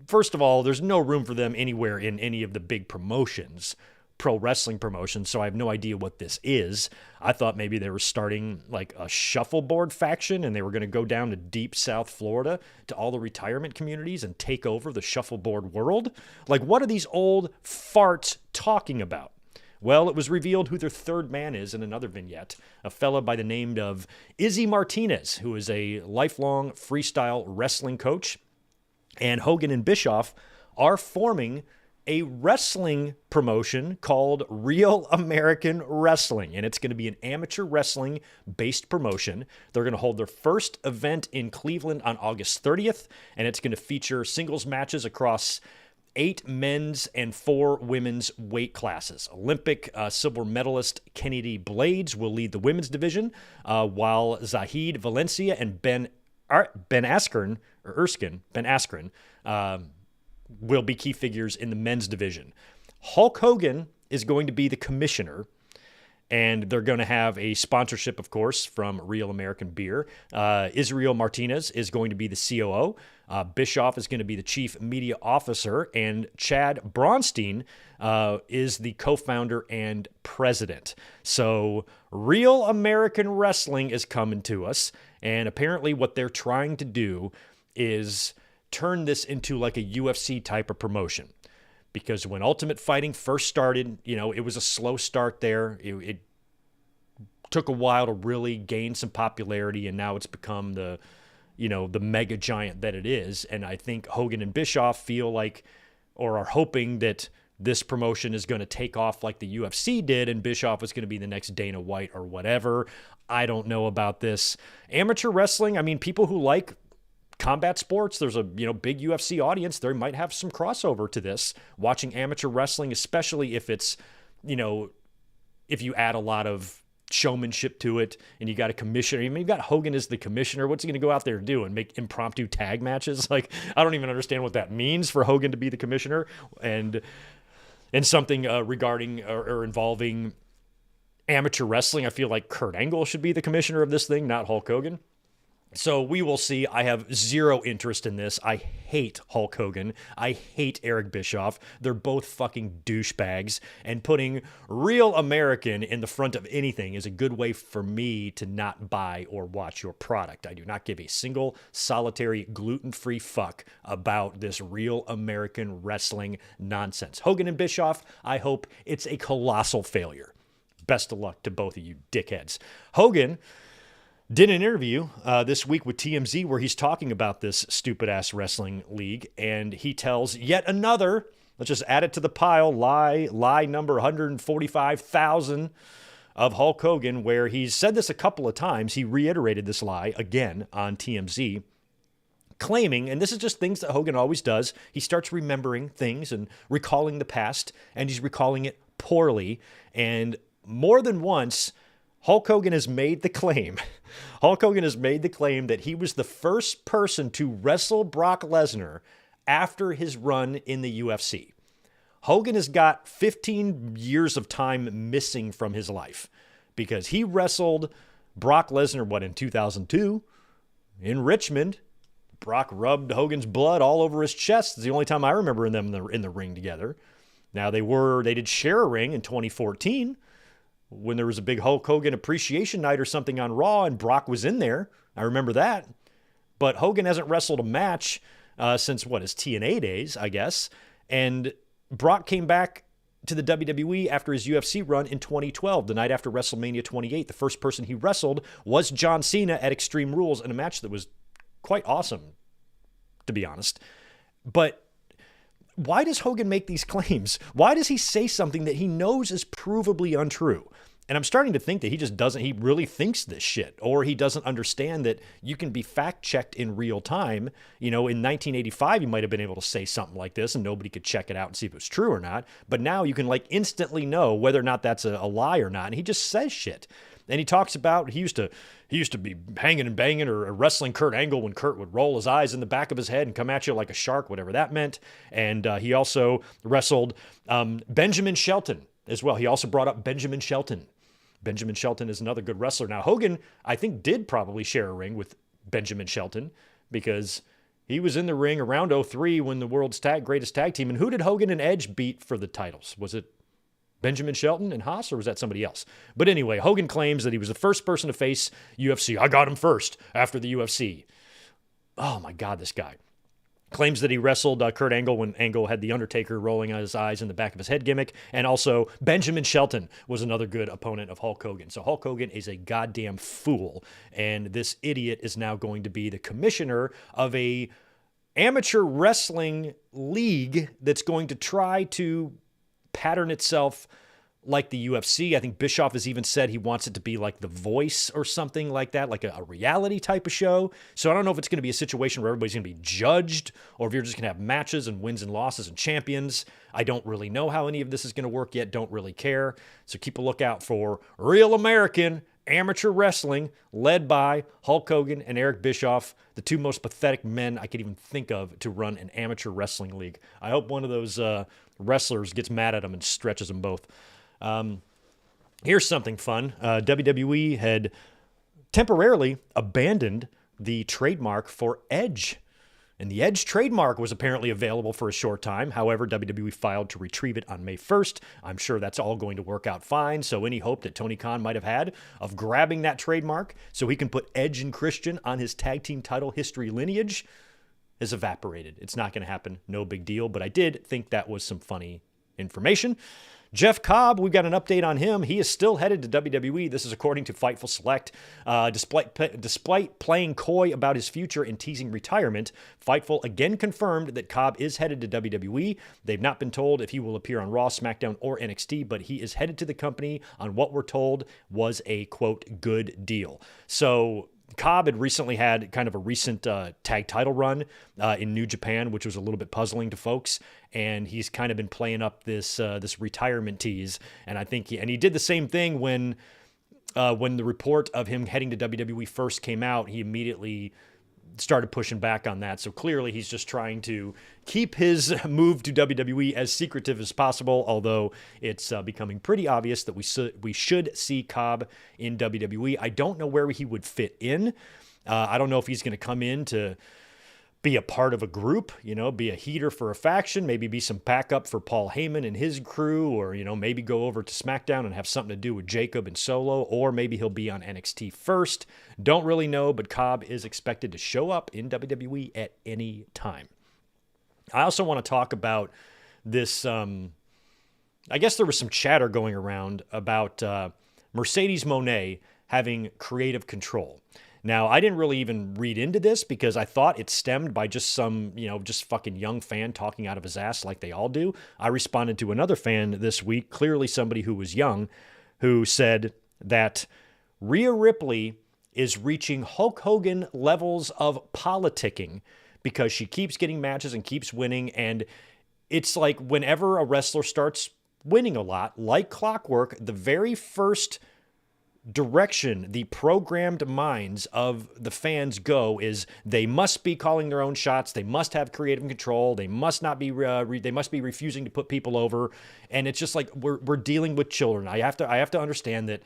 First of all, there's no room for them anywhere in any of the big promotions, pro wrestling promotions. So I have no idea what this is. I thought maybe they were starting like a shuffleboard faction and they were going to go down to deep South Florida to all the retirement communities and take over the shuffleboard world. Like, what are these old farts talking about? Well, it was revealed who their third man is in another vignette, a fella by the name of Izzy Martinez, who is a lifelong freestyle wrestling coach. And Hogan and Bischoff are forming a wrestling promotion called Real American Wrestling, and it's going to be an amateur wrestling-based promotion. They're going to hold their first event in Cleveland on August 30th, and it's going to feature singles matches across 8 men's and 4 women's weight classes. Olympic silver medalist Kennedy Blades will lead the women's division, while Zahid Valencia and Ben Askren will be key figures in the men's division. Hulk Hogan is going to be the commissioner, and they're going to have a sponsorship, of course, from Real American Beer. Israel Martinez is going to be the COO. Bischoff is going to be the chief media officer, and Chad Braunstein is the co-founder and president. So Real American Wrestling is coming to us, and apparently what they're trying to do is turn this into like a UFC type of promotion. Because when Ultimate Fighting first started, it was a slow start there. It took a while to really gain some popularity, and now it's become the mega giant that it is. And I think Hogan and Bischoff feel like, or are hoping that this promotion is going to take off like the UFC did, and Bischoff is going to be the next Dana White or whatever. I don't know about this. Amateur wrestling, I mean, people who like combat sports, there's a big UFC audience. They might have some crossover to this, watching amateur wrestling, especially if it's, if you add a lot of showmanship to it and you got a commissioner. I mean, you've got Hogan as the commissioner. What's he going to go out there do and make impromptu tag matches? Like, I don't even understand what that means for Hogan to be the commissioner, and something regarding or involving amateur wrestling. I feel like Kurt Angle should be the commissioner of this thing, not Hulk Hogan. So we will see. I have zero interest in this. I hate Hulk Hogan. I hate Eric Bischoff. They're both fucking douchebags. And putting Real American in the front of anything is a good way for me to not buy or watch your product. I do not give a single solitary gluten-free fuck about this Real American Wrestling nonsense. Hogan and Bischoff, I hope it's a colossal failure. Best of luck to both of you dickheads. Hogan did an interview this week with TMZ where he's talking about this stupid-ass wrestling league, and he tells yet another, let's just add it to the pile, lie number 145,000 of Hulk Hogan, where he's said this a couple of times. He reiterated this lie again on TMZ, claiming, and this is just things that Hogan always does, he starts remembering things and recalling the past, and he's recalling it poorly, and more than once, Hulk Hogan has made the claim that he was the first person to wrestle Brock Lesnar after his run in the UFC. Hogan has got 15 years of time missing from his life because he wrestled Brock Lesnar, in 2002 in Richmond. Brock rubbed Hogan's blood all over his chest. It's the only time I remember them in the ring together. Now they did share a ring in 2014. When there was a big Hulk Hogan appreciation night or something on Raw and Brock was in there. I remember that. But Hogan hasn't wrestled a match since, his TNA days, I guess. And Brock came back to the WWE after his UFC run in 2012, the night after WrestleMania 28. The first person he wrestled was John Cena at Extreme Rules in a match that was quite awesome, to be honest. But why does Hogan make these claims? Why does he say something that he knows is provably untrue? And I'm starting to think that he really thinks this shit, or he doesn't understand that you can be fact-checked in real time. In 1985, you might have been able to say something like this and nobody could check it out and see if it was true or not. But now you can instantly know whether or not that's a lie or not. And he just says shit. And he talks about he used to be hanging and banging or wrestling Kurt Angle when Kurt would roll his eyes in the back of his head and come at you like a shark, whatever that meant. And he also wrestled Benjamin Shelton as well. He also brought up Benjamin Shelton. Benjamin Shelton is another good wrestler. Now, Hogan, I think, did probably share a ring with Benjamin Shelton because He was in the ring around '03 when the world's greatest tag team. And who did Hogan and Edge beat for the titles? Was it Benjamin Shelton and Haas, or was that somebody else? But anyway, Hogan claims that he was the first person to face UFC. I got him first after the UFC. Oh my God, this guy. Claims that he wrestled Kurt Angle when Angle had the Undertaker rolling on his eyes in the back of his head gimmick. And also Benjamin Shelton was another good opponent of Hulk Hogan. So Hulk Hogan is a goddamn fool. And this idiot is now going to be the commissioner of a amateur wrestling league that's going to try to pattern itself like the UFC. I think Bischoff has even said he wants it to be like The Voice or something like that, like a reality type of show. So I don't know if it's going to be a situation where everybody's going to be judged or if you're just going to have matches and wins and losses and champions. I don't really know how any of this is going to work yet. Don't really care. So keep a lookout for Real American Amateur Wrestling led by Hulk Hogan and Eric Bischoff, the two most pathetic men I could even think of to run an amateur wrestling league. I hope one of those wrestlers gets mad at them and stretches them both. Here's something fun. WWE had temporarily abandoned the trademark for Edge. And the Edge trademark was apparently available for a short time. However, WWE filed to retrieve it on May 1st. I'm sure that's all going to work out fine. So any hope that Tony Khan might have had of grabbing that trademark so he can put Edge and Christian on his tag team title history lineage has evaporated. It's not going to happen. No big deal. But I did think that was some funny information. Jeff Cobb, we've got an update on him. He is still headed to WWE. This is according to Fightful Select. Despite playing coy about his future and teasing retirement, Fightful again confirmed that Cobb is headed to WWE. They've not been told if he will appear on Raw, SmackDown, or NXT, but he is headed to the company on what we're told was a, quote, good deal. So Cobb had recently had kind of a recent tag title run in New Japan, which was a little bit puzzling to folks. And he's kind of been playing up this retirement tease. And I think he did the same thing when the report of him heading to WWE first came out. He immediately started pushing back on that. So clearly he's just trying to keep his move to WWE as secretive as possible, although it's becoming pretty obvious that we should see Cobb in WWE. I don't know where he would fit in. I don't know if he's going to come in to be a part of a group, be a heater for a faction, maybe be some backup for Paul Heyman and his crew, or, maybe go over to SmackDown and have something to do with Jacob and Solo, or maybe he'll be on NXT first. Don't really know, but Cobb is expected to show up in WWE at any time. I also want to talk about this. I guess there was some chatter going around about Mercedes Moné having creative control. Now, I didn't really even read into this because I thought it stemmed by just some, just fucking young fan talking out of his ass like they all do. I responded to another fan this week, clearly somebody who was young, who said that Rhea Ripley is reaching Hulk Hogan levels of politicking because she keeps getting matches and keeps winning. And it's like whenever a wrestler starts winning a lot, like clockwork, the very first direction the programmed minds of the fans go is they must be calling their own shots, they must have creative control, they must not be they must be refusing to put people over. And it's just like we're dealing with children. I have to understand that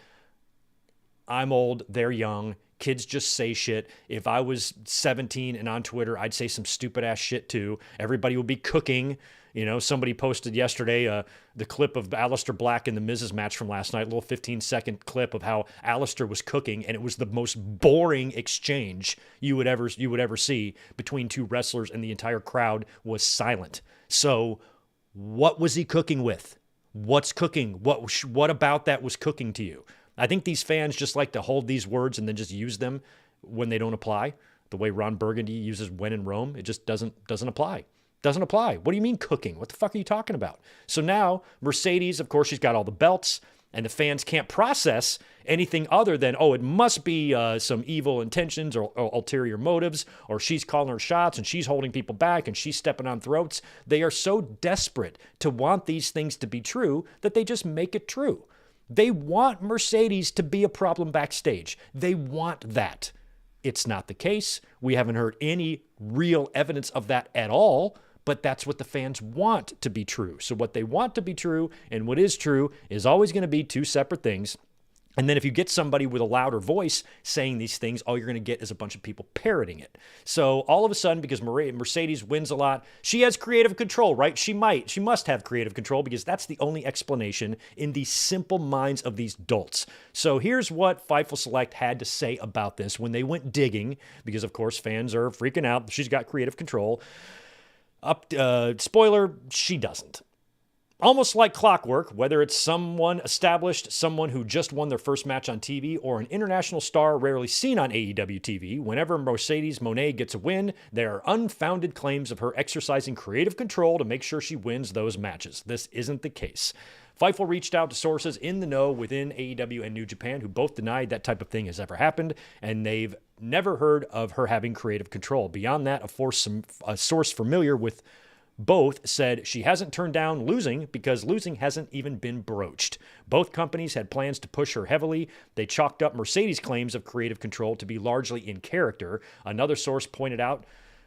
I'm old, they're young, kids just say shit. If I was 17 and on Twitter, I'd say some stupid ass shit too. Everybody would be cooking. Somebody posted yesterday the clip of Aleister Black in the Miz's match from last night, a little 15-second clip of how Aleister was cooking, and it was the most boring exchange you would ever see between two wrestlers, and the entire crowd was silent. So what was he cooking with? What's cooking? What about that was cooking to you? I think these fans just like to hold these words and then just use them when they don't apply. The way Ron Burgundy uses "when in Rome," it just doesn't apply. Doesn't apply. What do you mean cooking? What the fuck are you talking about? So now Mercedes, of course, she's got all the belts, and the fans can't process anything other than, it must be some evil intentions or ulterior motives, or she's calling her shots and she's holding people back and she's stepping on throats. They are so desperate to want these things to be true that they just make it true. They want Mercedes to be a problem backstage. They want that. It's not the case. We haven't heard any real evidence of that at all. But that's what the fans want to be true. So what they want to be true and what is true is always going to be two separate things. And then if you get somebody with a louder voice saying these things, all you're going to get is a bunch of people parroting it. So all of a sudden, because Mercedes wins a lot, she has creative control, right? She must have creative control because that's the only explanation in the simple minds of these dolts. So here's what Fightful Select had to say about this when they went digging, because of course fans are freaking out. She's got creative control. Spoiler, she doesn't. Almost like clockwork, whether it's someone established, someone who just won their first match on TV, or an international star rarely seen on AEW TV, whenever Mercedes Moné gets a win, there are unfounded claims of her exercising creative control to make sure she wins those matches. This isn't the case. Fightful reached out to sources in the know within AEW and New Japan who both denied that type of thing has ever happened, and they've never heard of her having creative control. Beyond that, a source familiar with both said she hasn't turned down losing because losing hasn't even been broached. Both companies had plans to push her heavily. They chalked up Mercedes' claims of creative control to be largely in character. Another source pointed to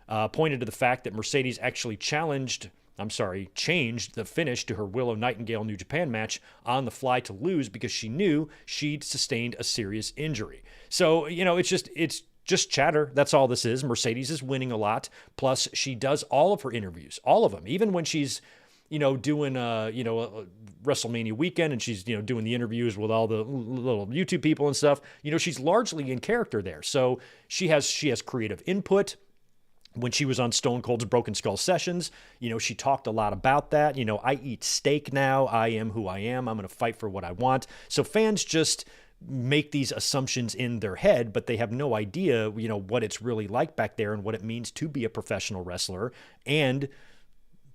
the fact that Mercedes actually changed the finish to her Willow Nightingale New Japan match on the fly to lose because she knew she'd sustained a serious injury. So, it's just chatter. That's all this is. Mercedes is winning a lot. Plus, she does all of her interviews, all of them, even when she's, doing, WrestleMania weekend and she's, doing the interviews with all the little YouTube people and stuff. She's largely in character there. So she has creative input. When she was on Stone Cold's Broken Skull Sessions, she talked a lot about that. I eat steak now. I am who I am. I'm going to fight for what I want. So fans just make these assumptions in their head, but they have no idea, what it's really like back there and what it means to be a professional wrestler and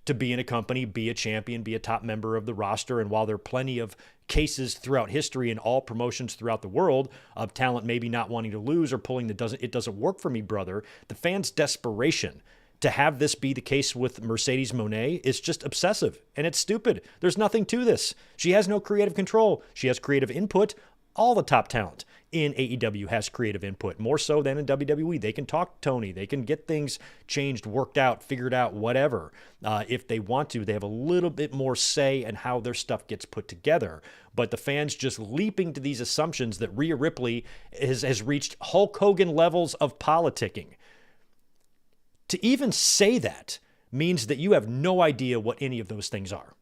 to be in a company, be a champion, be a top member of the roster. And while there are plenty of cases throughout history in all promotions throughout the world of talent maybe not wanting to lose or pulling it doesn't work for me, brother, the fans' desperation to have this be the case with Mercedes Moné is just obsessive and it's stupid. There's nothing to this. She has no creative control. She has creative input. All the top talent in AEW has creative input, more so than in WWE. They can talk to Tony. They can get things changed, worked out, figured out, whatever. If they want to, they have a little bit more say in how their stuff gets put together. But the fans just leaping to these assumptions that Rhea Ripley has reached Hulk Hogan levels of politicking. To even say that means that you have no idea what any of those things are.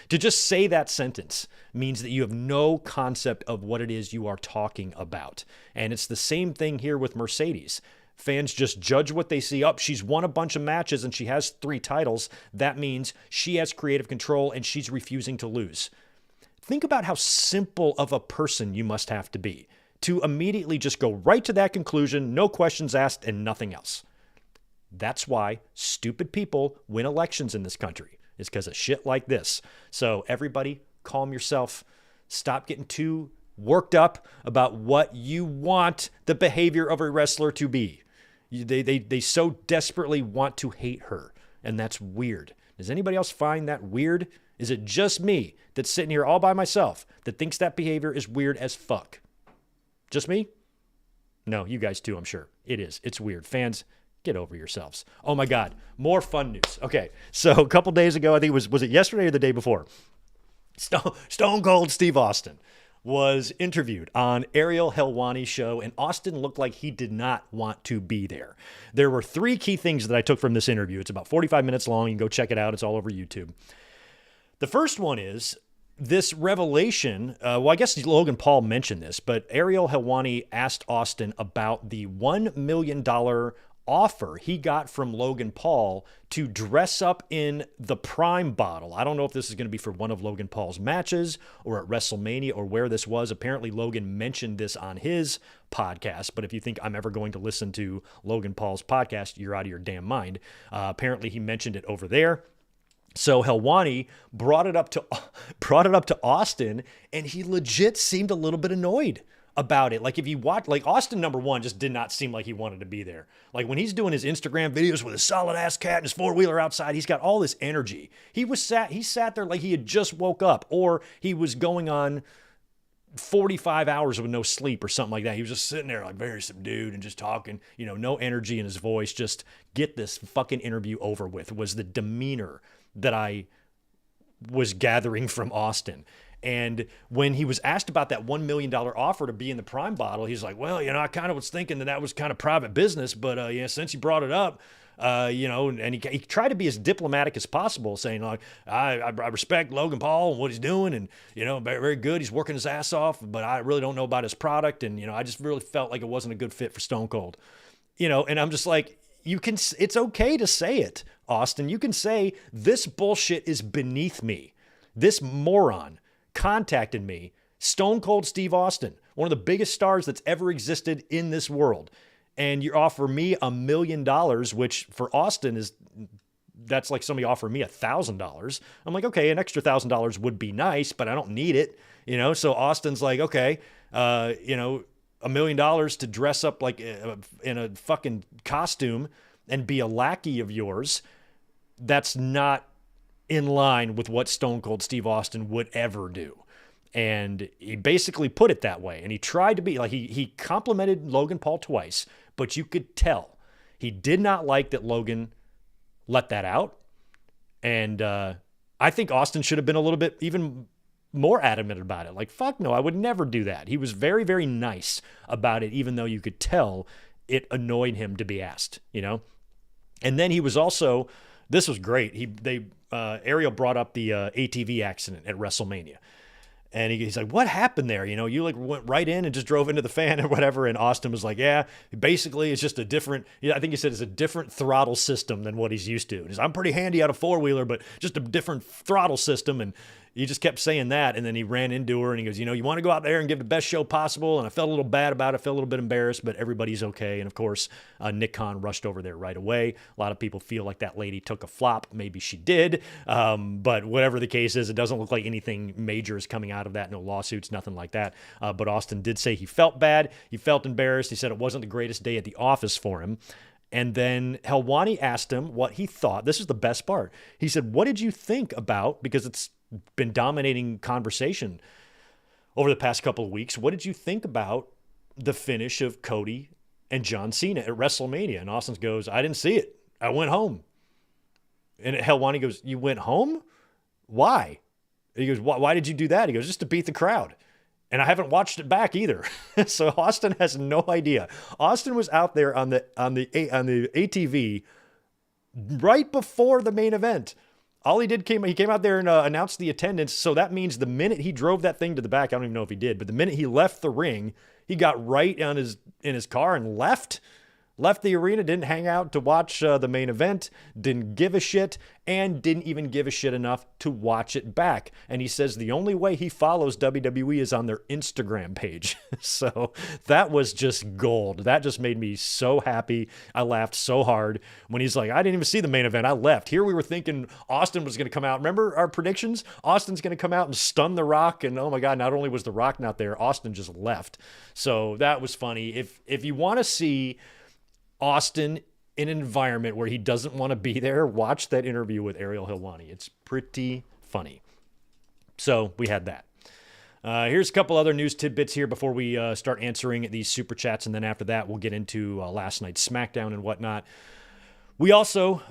To just say that sentence means that you have no concept of what it is you are talking about. And it's the same thing here with Mercedes. Fans just judge what they see. She's won a bunch of matches and she has 3 titles. That means she has creative control and she's refusing to lose. Think about how simple of a person you must have to be to immediately just go right to that conclusion, no questions asked and nothing else. That's why stupid people win elections in this country. It's because of shit like this. So everybody, calm yourself. Stop getting too worked up about what you want the behavior of a wrestler to be. They so desperately want to hate her, and that's weird. Does anybody else find that weird? Is it just me that's sitting here all by myself that thinks that behavior is weird as fuck? Just me? No, you guys too, I'm sure. It is. It's weird. Fans, get over yourselves. Oh my God. More fun news. Okay. So a couple days ago, I think was it yesterday or the day before? Stone Cold Steve Austin was interviewed on Ariel Helwani's show, and Austin looked like he did not want to be there. There were 3 key things that I took from this interview. It's about 45 minutes long. You can go check it out. It's all over YouTube. The first one is this revelation. I guess Logan Paul mentioned this, but Ariel Helwani asked Austin about the $1 million offer he got from Logan Paul to dress up in the Prime bottle. I don't know if this is going to be for one of Logan Paul's matches or at WrestleMania or where this was. Apparently, Logan mentioned this on his podcast, but if you think I'm ever going to listen to Logan Paul's podcast, you're out of your damn mind. Apparently, he mentioned it over there. So Helwani brought it up to Austin, and he legit seemed a little bit annoyed about it. Like if you watch, like Austin, number one, just did not seem like he wanted to be there. Like when he's doing his Instagram videos with his solid ass cat and his 4-wheeler outside, he's got all this energy. He sat there like he had just woke up, or he was going on 45 hours with no sleep or something like that. He was just sitting there like very subdued and just talking, no energy in his voice. Just get this fucking interview over with was the demeanor that I was gathering from Austin. And when he was asked about that $1 million offer to be in the Prime bottle, he's like, well, I kind of was thinking that was kind of private business, but since you brought it up, and he tried to be as diplomatic as possible, saying like, I respect Logan Paul and what he's doing, and very, very good. He's working his ass off, but I really don't know about his product, and I just really felt like it wasn't a good fit for Stone Cold, and I'm just like, it's okay to say it, Austin. You can say this bullshit is beneath me. This moron contacted me, Stone Cold Steve Austin, one of the biggest stars that's ever existed in this world. And you offer me $1 million, which for Austin that's like somebody offering me $1,000. I'm like, okay, an extra $1,000 would be nice, but I don't need it, So Austin's like, okay, $1 million to dress up like in a fucking costume and be a lackey of yours. That's not in line with what Stone Cold Steve Austin would ever do. And he basically put it that way. And he tried to be like, he complimented Logan Paul twice, but you could tell he did not like that Logan let that out. And I think Austin should have been a little bit even more adamant about it. Like, fuck no, I would never do that. He was very, very nice about it, even though you could tell it annoyed him to be asked, And then he was also, this was great. Ariel brought up the ATV accident at WrestleMania. And he's like, what happened there? You like went right in and just drove into the fan or whatever. And Austin was like, yeah, basically it's just a different, I think he said it's a different throttle system than what he's used to. And he's, I'm pretty handy out of four-wheeler, but just a different throttle system. And he just kept saying that. And then he ran into her and he goes, you want to go out there and give the best show possible. And I felt a little bad about it. I felt a little bit embarrassed, but everybody's okay. And of course, Nick Khan rushed over there right away. A lot of people feel like that lady took a flop. Maybe she did. But whatever the case is, it doesn't look like anything major is coming out of that. No lawsuits, nothing like that. But Austin did say he felt bad. He felt embarrassed. He said it wasn't the greatest day at the office for him. And then Helwani asked him what he thought. This is the best part. He said, what did you think about, because it's been dominating conversation over the past couple of weeks, what did you think about the finish of Cody and John Cena at WrestleMania? And Austin goes, I didn't see it. I went home. And Helwani goes, you went home? Why? He goes, why did you do that? He goes, just to beat the crowd. And I haven't watched it back either. So Austin has no idea. Austin was out there on the ATV right before the main event. All he did he came out there and announced the attendance. So that means the minute he drove that thing to the back, I don't even know if he did, but the minute he left the ring, he got right in his car and left the arena, didn't hang out to watch the main event, didn't give a shit, and didn't even give a shit enough to watch it back. And he says the only way he follows WWE is on their Instagram page. So that was just gold. That just made me so happy. I laughed so hard when he's like, I didn't even see the main event. I left. Here we were thinking Austin was going to come out. Remember our predictions? Austin's going to come out and stun The Rock. And oh my God, not only was The Rock not there, Austin just left. So that was funny. If you want to see Austin in an environment where he doesn't want to be there, watch that interview with Ariel Helwani. It's pretty funny. So we had that. Here's a couple other news tidbits here before we start answering these super chats. And then after that, we'll get into last night's Smackdown and whatnot. We also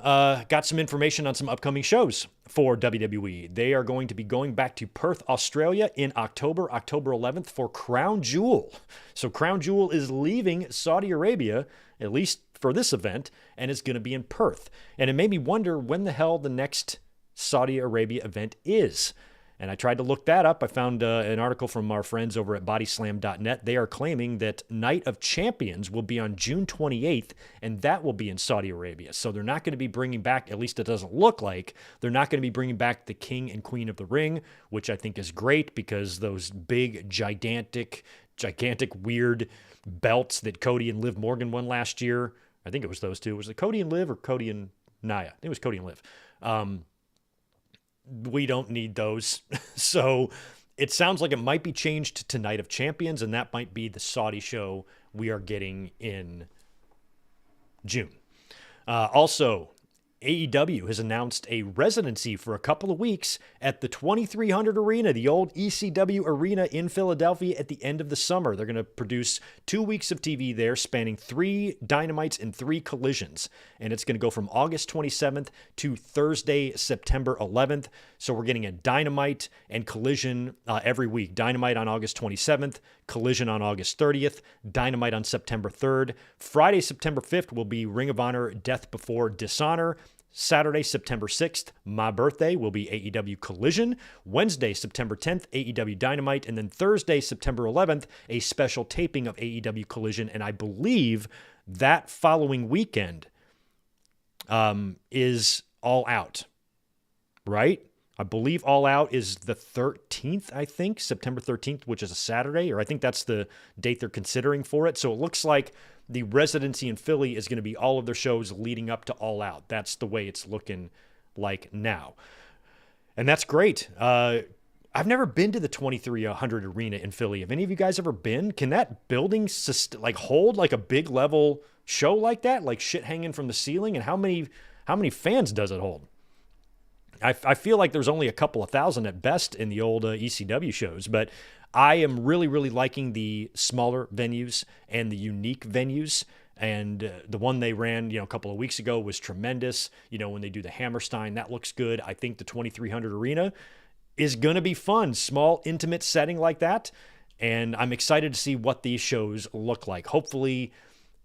got some information on some upcoming shows for WWE. They are going to be going back to Perth, Australia in October 11th for Crown Jewel. So Crown Jewel is leaving Saudi Arabia, at least for this event, and it's going to be in Perth. And it made me wonder when the hell the next Saudi Arabia event is. And I tried to look that up. I found an article from our friends over at bodyslam.net. They are claiming that Night of Champions will be on June 28th, and that will be in Saudi Arabia. So they're not going to be bringing back, at least it doesn't look like, they're not going to be bringing back the King and Queen of the Ring, which I think is great because those big, gigantic, weird belts that Cody and Liv Morgan won last year, I think it was those two. Was it Cody and Liv or Cody and Nia? I think it was Cody and Liv. We don't need those. So it sounds like it might be changed to Night of Champions, and that might be the Saudi show we are getting in June. Also, AEW has announced a residency for a couple of weeks at the 2300 Arena, the old ECW Arena in Philadelphia at the end of the summer. They're going to produce 2 weeks of TV there, spanning 3 Dynamites and 3 Collisions. And it's going to go from August 27th to Thursday, September 11th. So we're getting a Dynamite and Collision every week. Dynamite on August 27th, Collision on August 30th, Dynamite on September 3rd. Friday, September 5th will be Ring of Honor Death Before Dishonor. Saturday, September 6th, my birthday, will be AEW Collision. Wednesday, September 10th, AEW Dynamite. And then Thursday, September 11th, a special taping of AEW Collision. And I believe that following weekend is All Out, right? I believe All Out is the 13th, I think, September 13th, which is a Saturday, or I think that's the date they're considering for it. So it looks like the residency in Philly is going to be all of their shows leading up to All Out. That's the way it's looking like now. And that's great. I've never been to the 2300 Arena in Philly. Have any of you guys ever been? Can that building hold like a big level show like that? Like shit hanging from the ceiling? And how many fans does it hold? I feel like there's only a couple of thousand at best in the old ECW shows, but I am really, really liking the smaller venues and the unique venues. And the one they ran, a couple of weeks ago was tremendous. When they do the Hammerstein, that looks good. I think the 2300 Arena is going to be fun. Small, intimate setting like that. And I'm excited to see what these shows look like. Hopefully,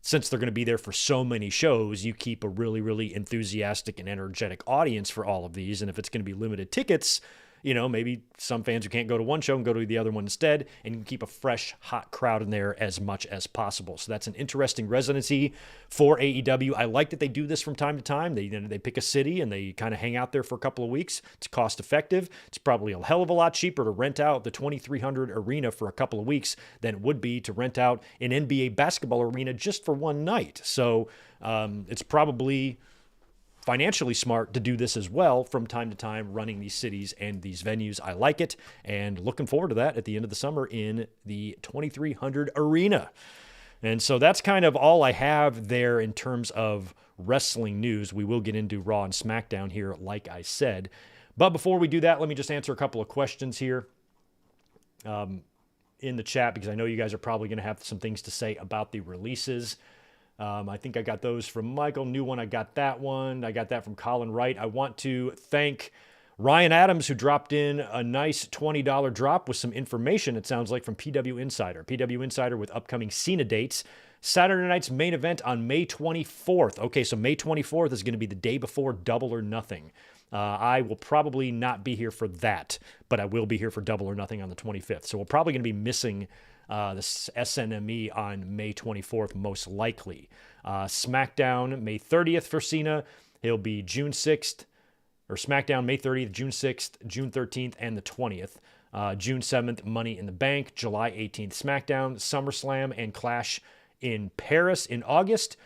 since they're going to be there for so many shows, you keep a really, really enthusiastic and energetic audience for all of these. And if it's going to be limited tickets, maybe some fans who can't go to one show and go to the other one instead, and you can keep a fresh, hot crowd in there as much as possible. So that's an interesting residency for AEW. I like that they do this from time to time. They pick a city and they kind of hang out there for a couple of weeks. It's cost effective. It's probably a hell of a lot cheaper to rent out the 2300 Arena for a couple of weeks than it would be to rent out an NBA basketball arena just for one night. So it's probably financially smart to do this as well from time to time, running these cities and these venues. I like it, and looking forward to that at the end of the summer in the 2300 Arena. And so that's kind of all I have there in terms of wrestling news. We will get into Raw and SmackDown here, like I said. But before we do that, let me just answer a couple of questions here in the chat, because I know you guys are probably going to have some things to say about the releases. I think I got those from Michael. New one, I got that one. I got that from Colin Wright. I want to thank Ryan Adams, who dropped in a nice $20 drop with some information, it sounds like, from PW Insider. PW Insider with upcoming Cena dates. Saturday night's main event on May 24th. Okay, so May 24th is going to be the day before Double or Nothing. I will probably not be here for that, but I will be here for Double or Nothing on the 25th. So we're probably going to be missing the SNME on May 24th, most likely. SmackDown, May 30th for Cena. He'll be June 6th, or SmackDown, May 30th, June 6th, June 13th, and the 20th. June 7th, Money in the Bank. July 18th, SmackDown, SummerSlam, and Clash in Paris in August.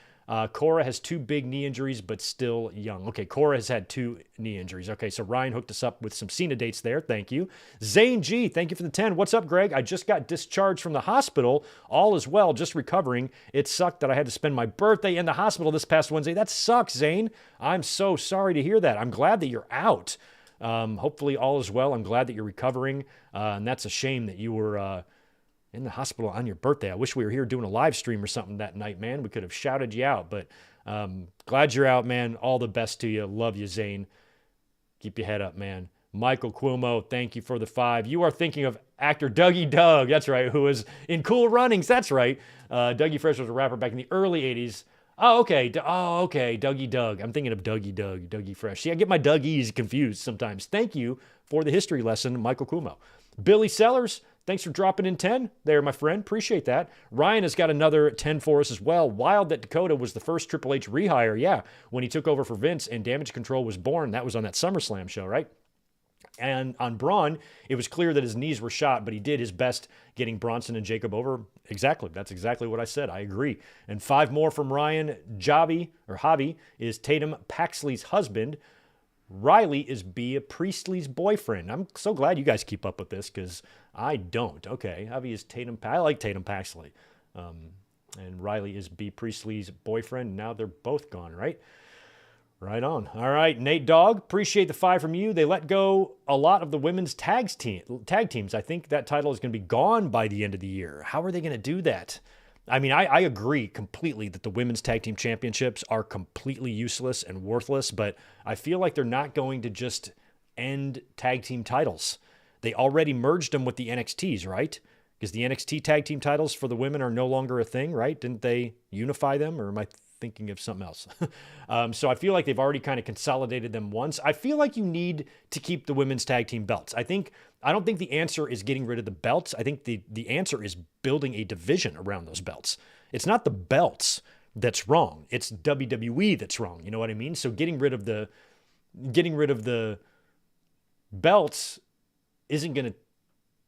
Cora has 2 big knee injuries, but still young. Okay, Cora has had 2 knee injuries. Okay, so Ryan hooked us up with some Cena dates there. Thank you. Zane G, thank you for the 10. What's up, Greg? I just got discharged from the hospital. All is well, just recovering. It sucked that I had to spend my birthday in the hospital this past Wednesday. That sucks, Zane. I'm so sorry to hear that. I'm glad that you're out. Hopefully all is well. I'm glad that you're recovering. And that's a shame that you were in the hospital on your birthday. I wish we were here doing a live stream or something that night, man. We could have shouted you out, but glad you're out, man. All the best to you. Love you, Zane. Keep your head up, man. Michael Cuomo, thank you for the 5. You are thinking of actor Dougie Doug, that's right, who was in Cool Runnings, that's right. Dougie Fresh was a rapper back in the early 80s. Oh, okay. Dougie Doug. I'm thinking of Dougie Fresh. See, I get my Dougies confused sometimes. Thank you for the history lesson, Michael Cuomo. Billy Sellers, thanks for dropping in 10 there, my friend. Appreciate that. Ryan has got another 10 for us as well. Wild that Dakota was the first Triple H rehire. Yeah, when he took over for Vince and Damage Control was born. That was on that SummerSlam show, right? And on Braun, it was clear that his knees were shot, but he did his best getting Bronson and Jacob over. Exactly. That's exactly what I said. I agree. And 5 more from Ryan. Javi is Tatum Paxley's husband. Riley is Bea Priestley's boyfriend. I'm so glad you guys keep up with this, because I don't. Okay, Javi is I like Tatum Paxley. And Riley is Bea Priestley's boyfriend. Now they're both gone, right? Right on. All right, Nate Dogg, appreciate the 5 from you. They let go a lot of the women's tag teams. I think that title is going to be gone by the end of the year. How are they going to do that? I mean, I agree completely that the women's tag team championships are completely useless and worthless, but I feel like they're not going to just end tag team titles. They already merged them with the NXTs, right? Because the NXT tag team titles for the women are no longer a thing, right? Didn't they unify them, or am I thinking of something else? So I feel like they've already kind of consolidated them once. I feel like you need to keep the women's tag team belts. I don't think the answer is getting rid of the belts. I think the answer is building a division around those belts. It's not the belts that's wrong. It's WWE that's wrong. You know what I mean? So getting rid of the belts isn't going to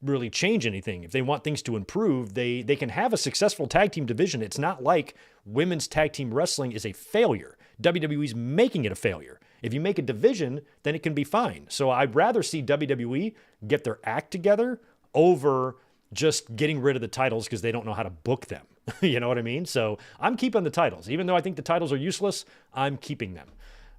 really change anything. If they want things to improve, they can have a successful tag team division. It's not like women's tag team wrestling is a failure. WWE's making it a failure. If you make a division, then it can be fine. So I'd rather see WWE get their act together over just getting rid of the titles because they don't know how to book them. You know what I mean? So I'm keeping the titles. Even though I think the titles are useless, I'm keeping them.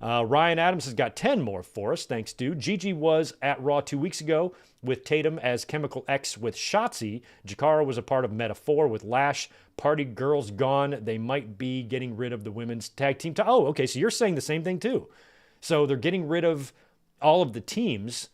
Ryan Adams has got 10 more for us. Thanks, dude. Gigi was at Raw 2 weeks ago with Tatum as Chemical X with Shotzi. Jakara was a part of Meta 4 with Lash. Party Girls gone. They might be getting rid of the women's tag team. Oh, okay. So you're saying the same thing too. So they're getting rid of all of the teams.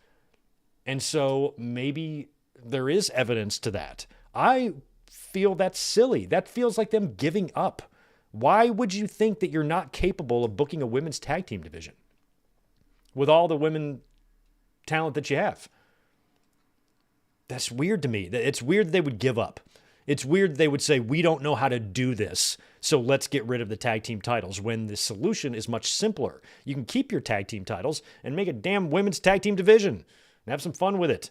And so maybe there is evidence to that. I feel that's silly. That feels like them giving up. Why would you think that you're not capable of booking a women's tag team division with all the women talent that you have? That's weird to me. It's weird that they would give up. It's weird that they would say, we don't know how to do this, so let's get rid of the tag team titles, when the solution is much simpler. You can keep your tag team titles and make a damn women's tag team division and have some fun with it.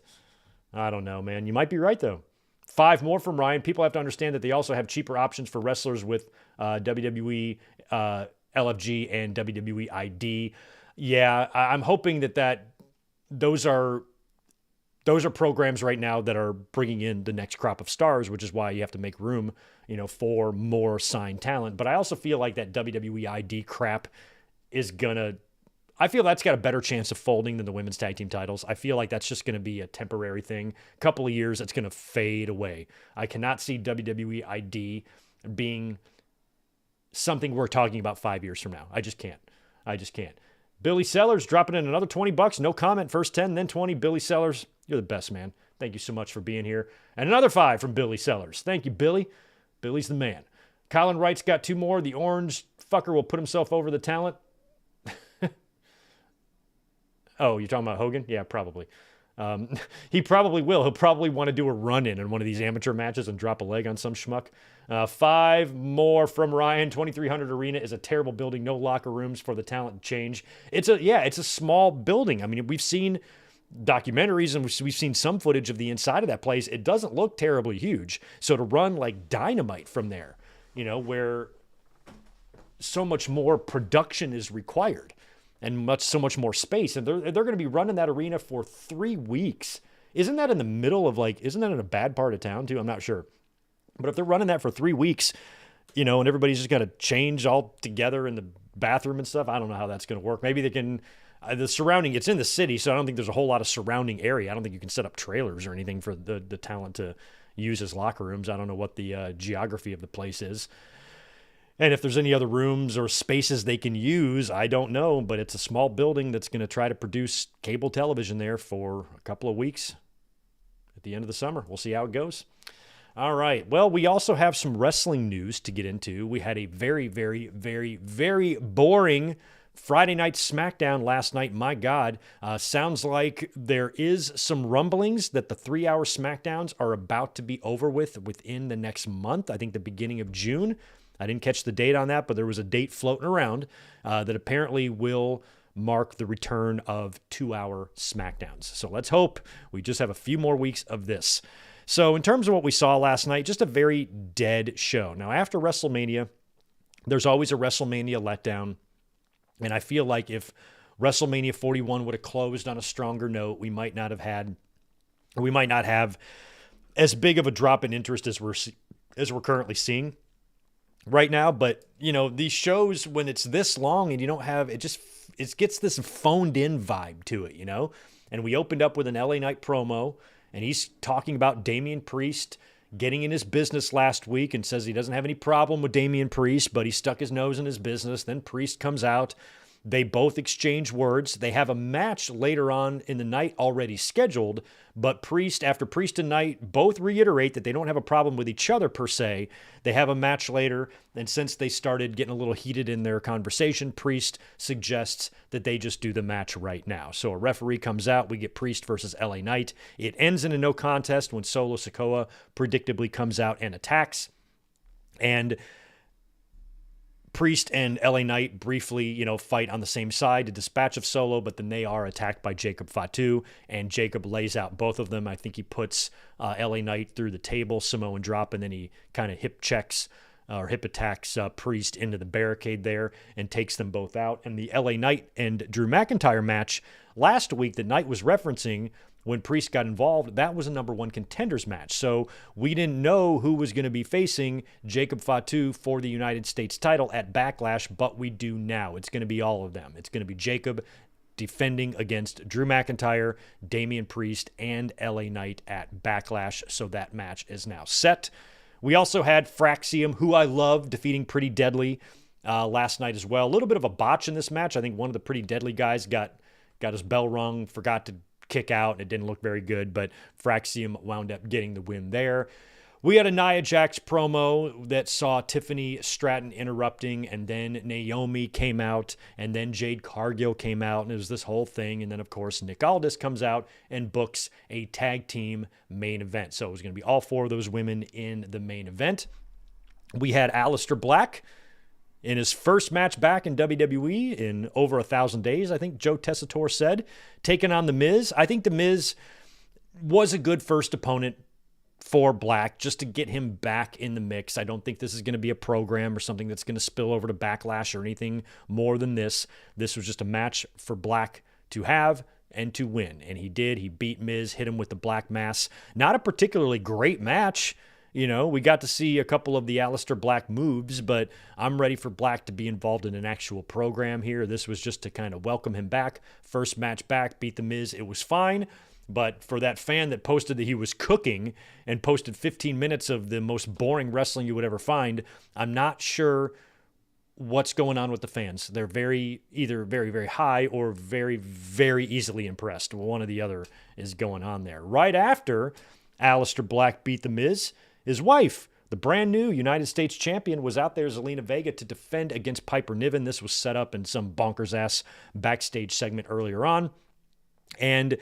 I don't know, man. You might be right, though. 5 more from Ryan. People have to understand that they also have cheaper options for wrestlers with WWE, LFG, and WWE ID. Yeah, I'm hoping that those are programs right now that are bringing in the next crop of stars, which is why you have to make room, for more signed talent. But I also feel like that WWE ID crap is I feel that's got a better chance of folding than the women's tag team titles. I feel like that's just going to be a temporary thing. A couple of years, it's going to fade away. I cannot see WWE ID being something we're talking about 5 years from now. I just can't. Billy Sellers dropping in another $20. No comment. First 10, then 20. Billy Sellers, you're the best, man. Thank you so much for being here. And another 5 from Billy Sellers. Thank you, Billy. Billy's the man. Colin Wright's got 2 more. The orange fucker will put himself over the talent. Oh, you're talking about Hogan? Yeah, probably. He probably will. He'll probably want to do a run-in in one of these amateur matches and drop a leg on some schmuck. 5 more from Ryan. 2300 Arena is a terrible building. No locker rooms for the talent change. It's a small building. I mean, we've seen documentaries and we've seen some footage of the inside of that place. It doesn't look terribly huge. So to run like Dynamite from there, where so much more production is required and so much more space, and they're going to be running that arena for 3 weeks. Isn't that in the middle of isn't that in a bad part of town too? I'm not sure. But if they're running that for 3 weeks, and everybody's just got to change all together in the bathroom and stuff, I don't know how that's going to work. Maybe they can, the surrounding, it's in the city, so I don't think there's a whole lot of surrounding area. I don't think you can set up trailers or anything for the talent to use as locker rooms. I don't know what the geography of the place is. And if there's any other rooms or spaces they can use, I don't know. But it's a small building that's going to try to produce cable television there for a couple of weeks at the end of the summer. We'll see how it goes. All right. Well, we also have some wrestling news to get into. We had a very, very, very, very boring Friday night Smackdown last night. My God. Sounds like there is some rumblings that the 3-hour Smackdowns are about to be over within the next month. I think the beginning of June. I didn't catch the date on that, but there was a date floating around that apparently will mark the return of 2-hour Smackdowns. So let's hope we just have a few more weeks of this. So in terms of what we saw last night, just a very dead show. Now, after WrestleMania, there's always a WrestleMania letdown. And I feel like if WrestleMania 41 would have closed on a stronger note, we might not have as big of a drop in interest as we're currently seeing right now. But these shows, when it's this long and you don't have, it just it gets this phoned in vibe to it, you know? And we opened up with an LA Knight promo, and he's talking about Damian Priest getting in his business last week and says he doesn't have any problem with Damian Priest, but he stuck his nose in his business. Then Priest comes out. They both exchange words. They have a match later on in the night already scheduled, but after Priest and Knight both reiterate that they don't have a problem with each other per se, they have a match later, and since they started getting a little heated in their conversation, Priest suggests that they just do the match right now. So a referee comes out, we get Priest versus LA Knight. It ends in a no contest when Solo Sikoa predictably comes out and attacks. And Priest and LA Knight briefly, fight on the same side to dispatch of Solo, but then they are attacked by Jacob Fatu, and Jacob lays out both of them. I think he puts LA Knight through the table, Samoan drop, and then he kind of hip attacks Priest into the barricade there and takes them both out. And the LA Knight and Drew McIntyre match last week that Knight was referencing when Priest got involved, that was a number one contenders match. So we didn't know who was going to be facing Jacob Fatu for the United States title at Backlash, but we do now. It's going to be all of them. It's going to be Jacob defending against Drew McIntyre, Damian Priest, and LA Knight at Backlash. So that match is now set. We also had Fraxium, who I love, defeating Pretty Deadly last night as well. A little bit of a botch in this match. I think one of the Pretty Deadly guys got his bell rung, forgot to kick out, and it didn't look very good, but Fraxium wound up getting the win there. We had a Nia Jax promo that saw Tiffany Stratton interrupting, and then Naomi came out, and then Jade Cargill came out, and it was this whole thing. And then, of course, Nick Aldis comes out and books a tag team main event. So it was going to be all four of those women in the main event. We had Aleister Black in his first match back in WWE in over 1,000 days, I think Joe Tessitore said, taking on The Miz. I think The Miz was a good first opponent for Black just to get him back in the mix. I don't think this is going to be a program or something that's going to spill over to Backlash or anything more than this. This was just a match for Black to have and to win. And he did. He beat Miz, hit him with the Black Mass. Not a particularly great match. We got to see a couple of the Aleister Black moves, but I'm ready for Black to be involved in an actual program here. This was just to kind of welcome him back. First match back, beat The Miz. It was fine. But for that fan that posted that he was cooking and posted 15 minutes of the most boring wrestling you would ever find, I'm not sure what's going on with the fans. They're either very, very high or very, very easily impressed. One or the other is going on there. Right after Aleister Black beat The Miz, his wife, the brand new United States champion, was out there, Zelina Vega, to defend against Piper Niven. This was set up in some bonkers-ass backstage segment earlier on. And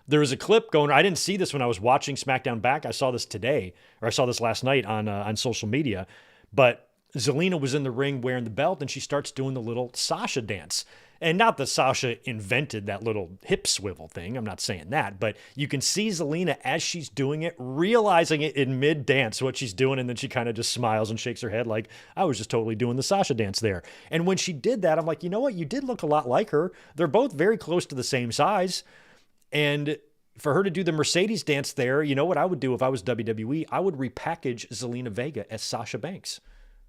there was a clip going, I didn't see this when I was watching SmackDown back. I saw this today, or I saw this last night on social media. But Zelina was in the ring wearing the belt, and she starts doing the little Sasha dance. And not that Sasha invented that little hip swivel thing. I'm not saying that. But you can see Zelina, as she's doing it, realizing it in mid-dance, what she's doing. And then she kind of just smiles and shakes her head like, I was just totally doing the Sasha dance there. And when she did that, I'm like, you know what? You did look a lot like her. They're both very close to the same size. And for her to do the Mercedes dance there, you know what I would do if I was WWE? I would repackage Zelina Vega as Sasha Banks.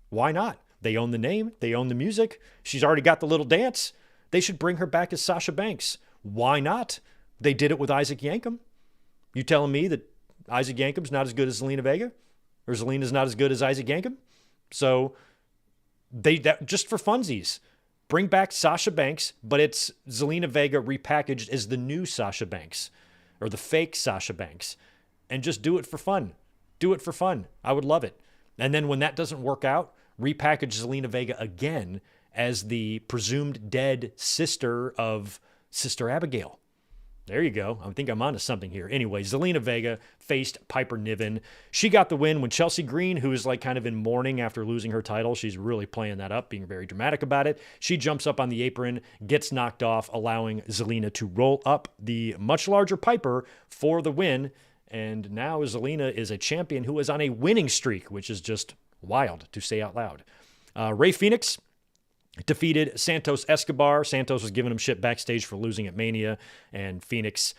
Why not? They own the name. They own the music. She's already got the little dance. They should bring her back as Sasha Banks. Why not? They did it with Isaac Yankem. You telling me that Isaac Yankem's not as good as Zelina Vega? Or Zelina's not as good as Isaac Yankem? So just for funsies, bring back Sasha Banks, but it's Zelina Vega repackaged as the new Sasha Banks or the fake Sasha Banks, and just do it for fun. Do it for fun. I would love it. And then when that doesn't work out, repackage Zelina Vega again as the presumed dead sister of Sister Abigail. There you go. I think I'm onto something here. Anyway, Zelina Vega faced Piper Niven. She got the win when Chelsea Green, who is like kind of in mourning after losing her title, she's really playing that up, being very dramatic about it. She jumps up on the apron, gets knocked off, allowing Zelina to roll up the much larger Piper for the win. And now Zelina is a champion who is on a winning streak, which is just wild to say out loud. Rey Fenix defeated Santos Escobar. Santos was giving him shit backstage for losing at Mania, and Phoenix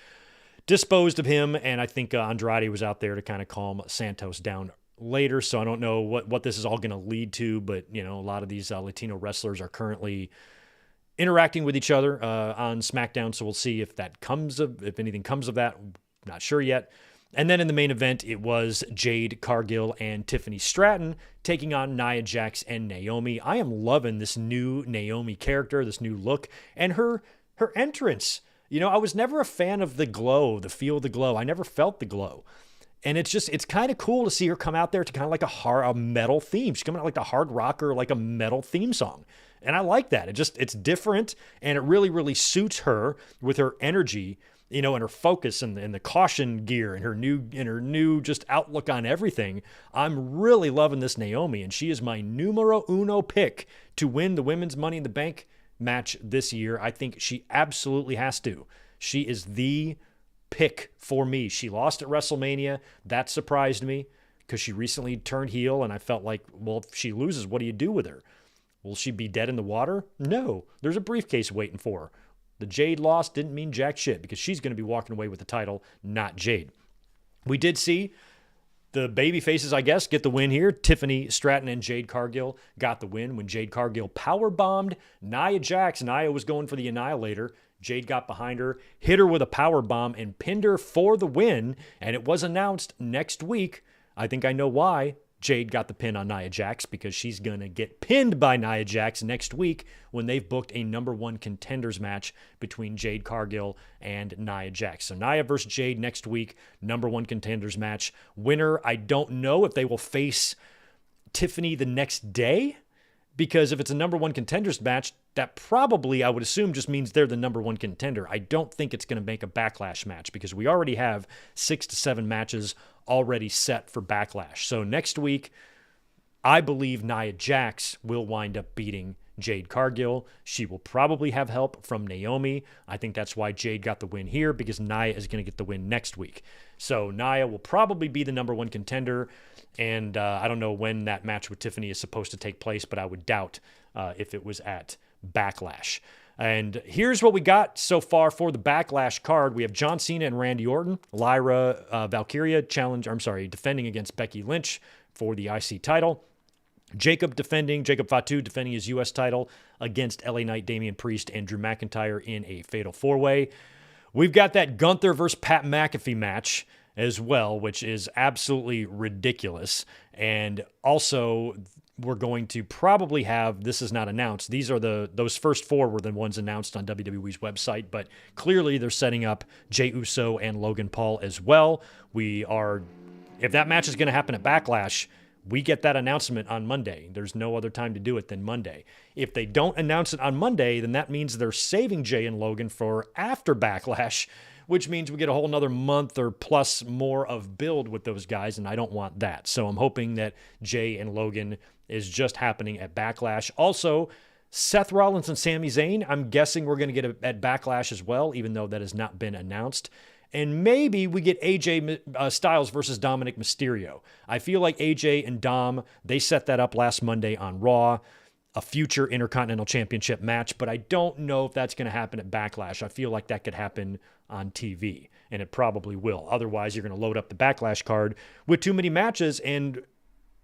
disposed of him, and I think Andrade was out there to kind of calm Santos down later, so I don't know what this is all going to lead to, but, a lot of these Latino wrestlers are currently interacting with each other on SmackDown. So we'll see if anything comes of that. Not sure yet. And then in the main event, it was Jade Cargill and Tiffany Stratton taking on Nia Jax and Naomi. I am loving this new Naomi character, this new look, and her entrance. I was never a fan of the glow, the feel of the glow. I never felt the glow. And it's kind of cool to see her come out there to kind of like a metal theme. She's coming out like a hard rock or like a metal theme song. And I like that. It's different, and it really, really suits her with her energy, and her focus and the caution gear and her new just outlook on everything. I'm really loving this Naomi, and she is my numero uno pick to win the Women's Money in the Bank match this year. I think she absolutely has to. She is the pick for me. She lost at WrestleMania. That surprised me because she recently turned heel, and I felt like, well, if she loses, what do you do with her? Will she be dead in the water? No. There's a briefcase waiting for her. The Jade loss didn't mean jack shit because she's going to be walking away with the title, not Jade. We did see the baby faces, I guess, get the win here. Tiffany Stratton and Jade Cargill got the win when Jade Cargill powerbombed Nia Jax. Nia was going for the Annihilator. Jade got behind her, hit her with a powerbomb, and pinned her for the win. And it was announced next week. I think I know why Jade got the pin on Nia Jax, because she's going to get pinned by Nia Jax next week when they've booked a number one contenders match between Jade Cargill and Nia Jax. So Nia versus Jade next week, number one contenders match. Winner, I don't know if they will face Tiffany the next day, because if it's a number one contenders match, that probably, I would assume, just means they're the number one contender. I don't think it's going to make a Backlash match because we already have 6 to 7 matches already set for Backlash. So next week, I believe Nia Jax will wind up beating Jade Cargill. She will probably have help from Naomi. I think that's why Jade got the win here, because Nia is going to get the win next week. So Nia will probably be the number one contender, and I don't know when that match with Tiffany is supposed to take place, but I would doubt if it was at Backlash. And here's what we got so far for the Backlash card. We have John Cena and Randy Orton, Lyra Valkyria defending against Becky Lynch for the IC title. Jacob Fatu defending his U.S. title against LA Knight, Damian Priest, and Drew McIntyre in a fatal four-way. We've got that Gunther versus Pat McAfee match as well, which is absolutely ridiculous. And also, we're going to probably have, this is not announced, those first four were the ones announced on WWE's website, but clearly they're setting up Jey Uso and Logan Paul as well. If that match is going to happen at Backlash, we get that announcement on Monday. There's no other time to do it than Monday. If they don't announce it on Monday, then that means they're saving Jey and Logan for after Backlash, which means we get a whole nother month or plus more of build with those guys, and I don't want that. So I'm hoping that Jey and Logan is just happening at Backlash. Also, Seth Rollins and Sami Zayn, I'm guessing we're going to get at Backlash as well, even though that has not been announced. And maybe we get AJ Styles versus Dominic Mysterio. I feel like AJ and Dom, they set that up last Monday on Raw, a future Intercontinental Championship match, but I don't know if that's going to happen at Backlash. I feel like that could happen on TV, and it probably will. Otherwise, you're going to load up the Backlash card with too many matches, and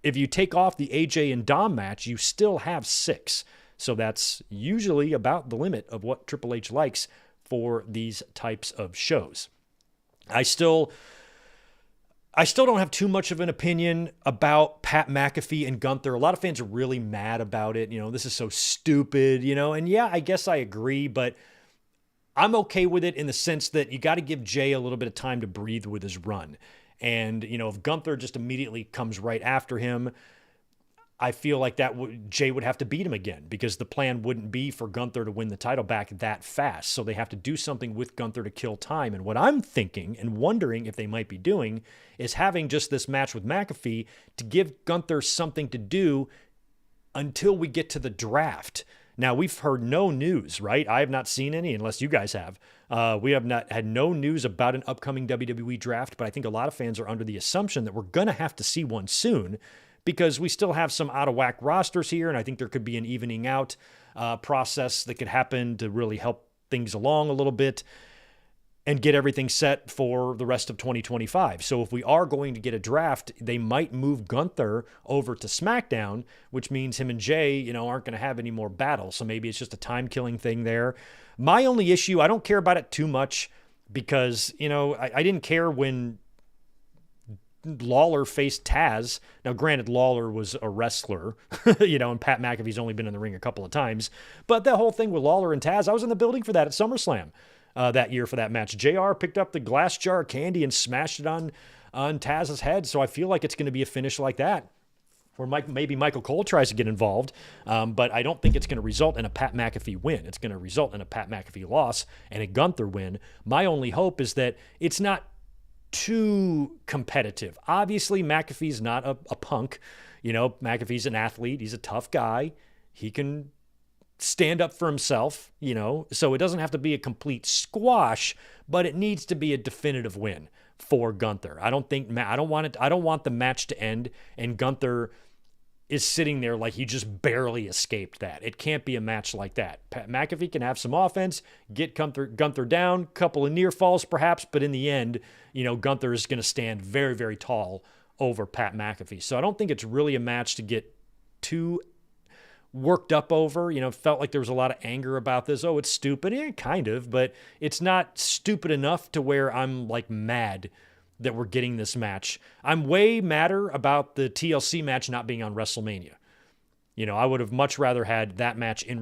if you take off the AJ and Dom match, you still have 6. So that's usually about the limit of what Triple H likes for these types of shows. I still don't have too much of an opinion about Pat McAfee and Gunther. A lot of fans are really mad about it. This is so stupid, and yeah, I guess I agree, but I'm okay with it in the sense that you got to give Jey a little bit of time to breathe with his run. And, if Gunther just immediately comes right after him, I feel like Jey would have to beat him again, because the plan wouldn't be for Gunther to win the title back that fast. So they have to do something with Gunther to kill time. And what I'm thinking and wondering if they might be doing is having just this match with McAfee to give Gunther something to do until we get to the draft. Now, we've heard no news, right? I have not seen any, unless you guys have. We have not had no news about an upcoming WWE draft, but I think a lot of fans are under the assumption that we're going to have to see one soon, because we still have some out-of-whack rosters here, and I think there could be an evening out process that could happen to really help things along a little bit. and get everything set for the rest of 2025. So if we are going to get a draft, they might move Gunther over to SmackDown, which means him and Jay, aren't going to have any more battles. So maybe it's just a time-killing thing there. My only issue, I don't care about it too much because, I didn't care when Lawler faced Taz. Now, granted, Lawler was a wrestler, and Pat McAfee's only been in the ring a couple of times. But that whole thing with Lawler and Taz, I was in the building for that at SummerSlam. That year for that match. JR picked up the glass jar of candy and smashed it on Taz's head. So I feel like it's going to be a finish like that. Or maybe Michael Cole tries to get involved. But I don't think it's going to result in a Pat McAfee win. It's going to result in a Pat McAfee loss and a Gunther win. My only hope is that it's not too competitive. Obviously, McAfee's not a punk. McAfee's an athlete. He's a tough guy. He can stand up for himself, so it doesn't have to be a complete squash, but it needs to be a definitive win for Gunther. I don't want the match to end and Gunther is sitting there like he just barely escaped that. It can't be a match like that. Pat McAfee can have some offense, get Gunther down, couple of near falls perhaps, but in the end, Gunther is going to stand very, very tall over Pat McAfee. So I don't think it's really a match to get too worked up over. Felt like there was a lot of anger about this. Oh, it's stupid. Yeah, kind of, but it's not stupid enough to where I'm like mad that we're getting this match. I'm way madder about the TLC match not being on WrestleMania. I would have much rather had that match in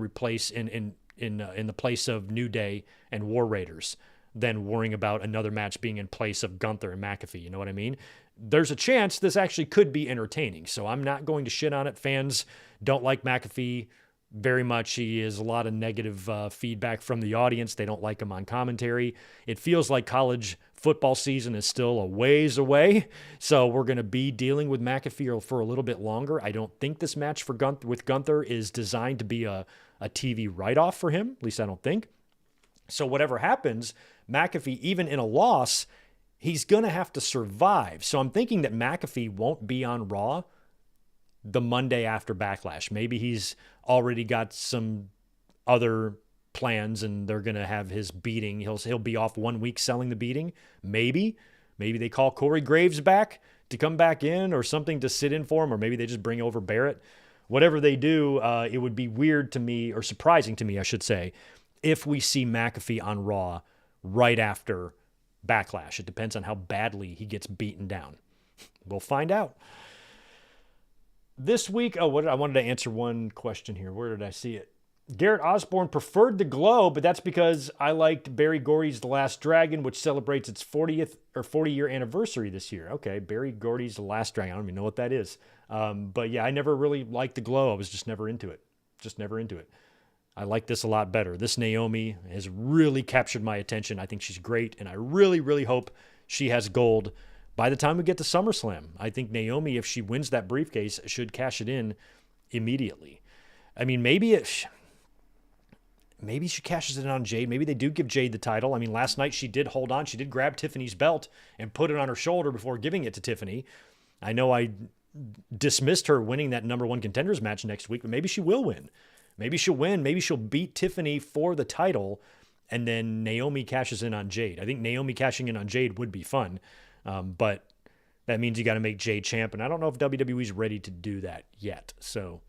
the place of New Day and War Raiders than worrying about another match being in place of Gunther and McAfee. You know what I mean? There's a chance this actually could be entertaining. So I'm not going to shit on it. Fans don't like McAfee very much. He has a lot of negative feedback from the audience. They don't like him on commentary. It feels like college football season is still a ways away. So we're going to be dealing with McAfee for a little bit longer. I don't think this match with Gunther is designed to be a TV write-off for him. At least I don't think. So whatever happens, McAfee, even in a loss, he's going to have to survive. So I'm thinking that McAfee won't be on Raw the Monday after Backlash. Maybe he's already got some other plans and they're going to have his beating. He'll be off 1 week selling the beating. Maybe they call Corey Graves back to come back in or something to sit in for him, or maybe they just bring over Barrett. Whatever they do, it would be weird to me, or surprising to me, I should say, if we see McAfee on Raw right after Backlash. It depends on how badly he gets beaten down. We'll find out. This week, I wanted to answer one question here. Where did I see it? Garrett Osborne preferred the Glow, but that's because I liked Barry Gordy's The Last Dragon, which celebrates its 40-year anniversary this year. Okay, Barry Gordy's The Last Dragon. I don't even know what that is. But yeah, I never really liked the Glow. I was just never into it. I like this a lot better. This Naomi has really captured my attention. I think she's great, and I really, really hope she has gold by the time we get to SummerSlam. I think Naomi, if she wins that briefcase, should cash it in immediately. I mean, maybe she cashes it in on Jade. Maybe they do give Jade the title. I mean, last night she did hold on. She did grab Tiffany's belt and put it on her shoulder before giving it to Tiffany. I know I dismissed her winning that number one contenders match next week, but maybe she will win. Maybe she'll win. Maybe she'll beat Tiffany for the title, and then Naomi cashes in on Jade. I think Naomi cashing in on Jade would be fun, but that means you got to make Jade champ, and I don't know if WWE's ready to do that yet, so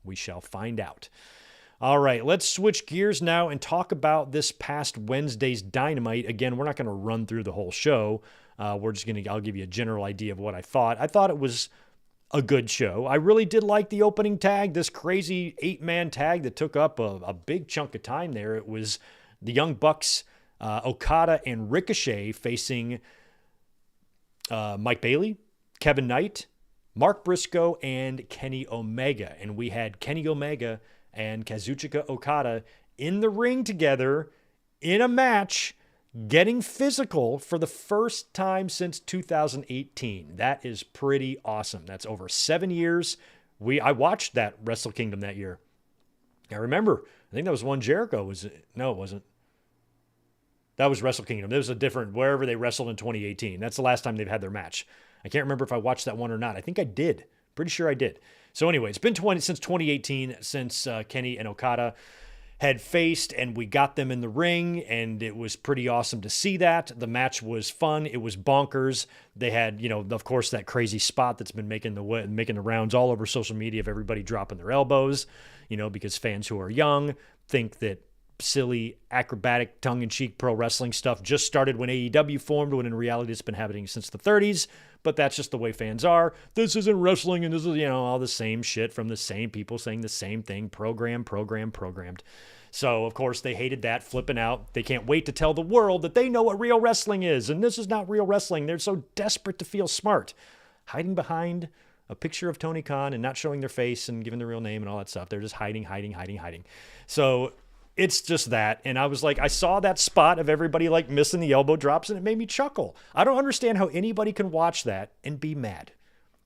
we shall find out. All right, let's switch gears now and talk about this past Wednesday's Dynamite. Again, we're not going to run through the whole show. I'll give you a general idea of what I thought. I thought it was a good show. I really did like the opening tag, this crazy 8-man tag that took up a big chunk of time there. It was the Young Bucks, Okada and Ricochet facing Mike Bailey, Kevin Knight, Mark Briscoe, and Kenny Omega. And we had Kenny Omega and Kazuchika Okada in the ring together in a match, getting physical for the first time since 2018. That is pretty awesome. That's over 7 years. I watched that Wrestle Kingdom that year. I remember. I think that was one Jericho. No, it wasn't. That was Wrestle Kingdom. There was a different, wherever they wrestled in 2018. That's the last time they've had their match. I can't remember if I watched that one or not. I think I did. Pretty sure I did. So anyway, it's been since 2018 since Kenny and Okada had faced, and we got them in the ring, and it was pretty awesome to see that. The match was fun. It was bonkers. They had, of course, that crazy spot that's been making the rounds all over social media of everybody dropping their elbows, because fans who are young think that silly, acrobatic, tongue-in-cheek pro wrestling stuff just started when AEW formed, when in reality it's been happening since the 30s. But that's just the way fans are. This isn't wrestling, and this is, all the same shit from the same people saying the same thing, programmed. So, of course, they hated that, flipping out. They can't wait to tell the world that they know what real wrestling is, and this is not real wrestling. They're so desperate to feel smart, hiding behind a picture of Tony Khan and not showing their face and giving their real name and all that stuff. They're just hiding. So it's just that. And I was like, I saw that spot of everybody like missing the elbow drops, and it made me chuckle. I don't understand how anybody can watch that and be mad.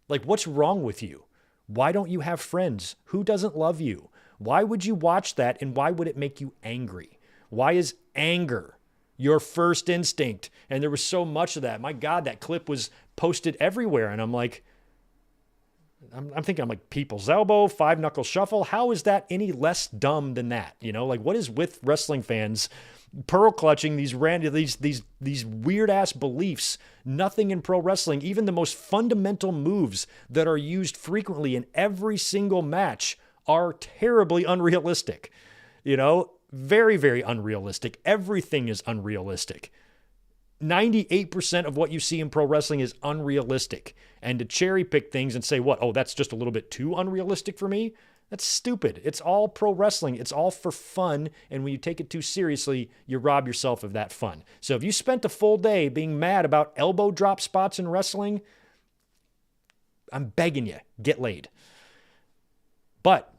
Like, what's wrong with you? Why don't you have friends? Who doesn't love you? Why would you watch that, and why would it make you angry? Why is anger your first instinct? And there was so much of that. My God, that clip was posted everywhere. And I'm like, I'm thinking, people's elbow, 5-knuckle shuffle. How is that any less dumb than that? What is with wrestling fans pearl clutching these weird ass beliefs? Nothing in pro wrestling, even the most fundamental moves that are used frequently in every single match, are terribly unrealistic. Very, very unrealistic. Everything is unrealistic. 98% of what you see in pro wrestling is unrealistic. And to cherry pick things and say, that's just a little bit too unrealistic for me? That's stupid. It's all pro wrestling. It's all for fun. And when you take it too seriously, you rob yourself of that fun. So if you spent a full day being mad about elbow drop spots in wrestling, I'm begging you, get laid. But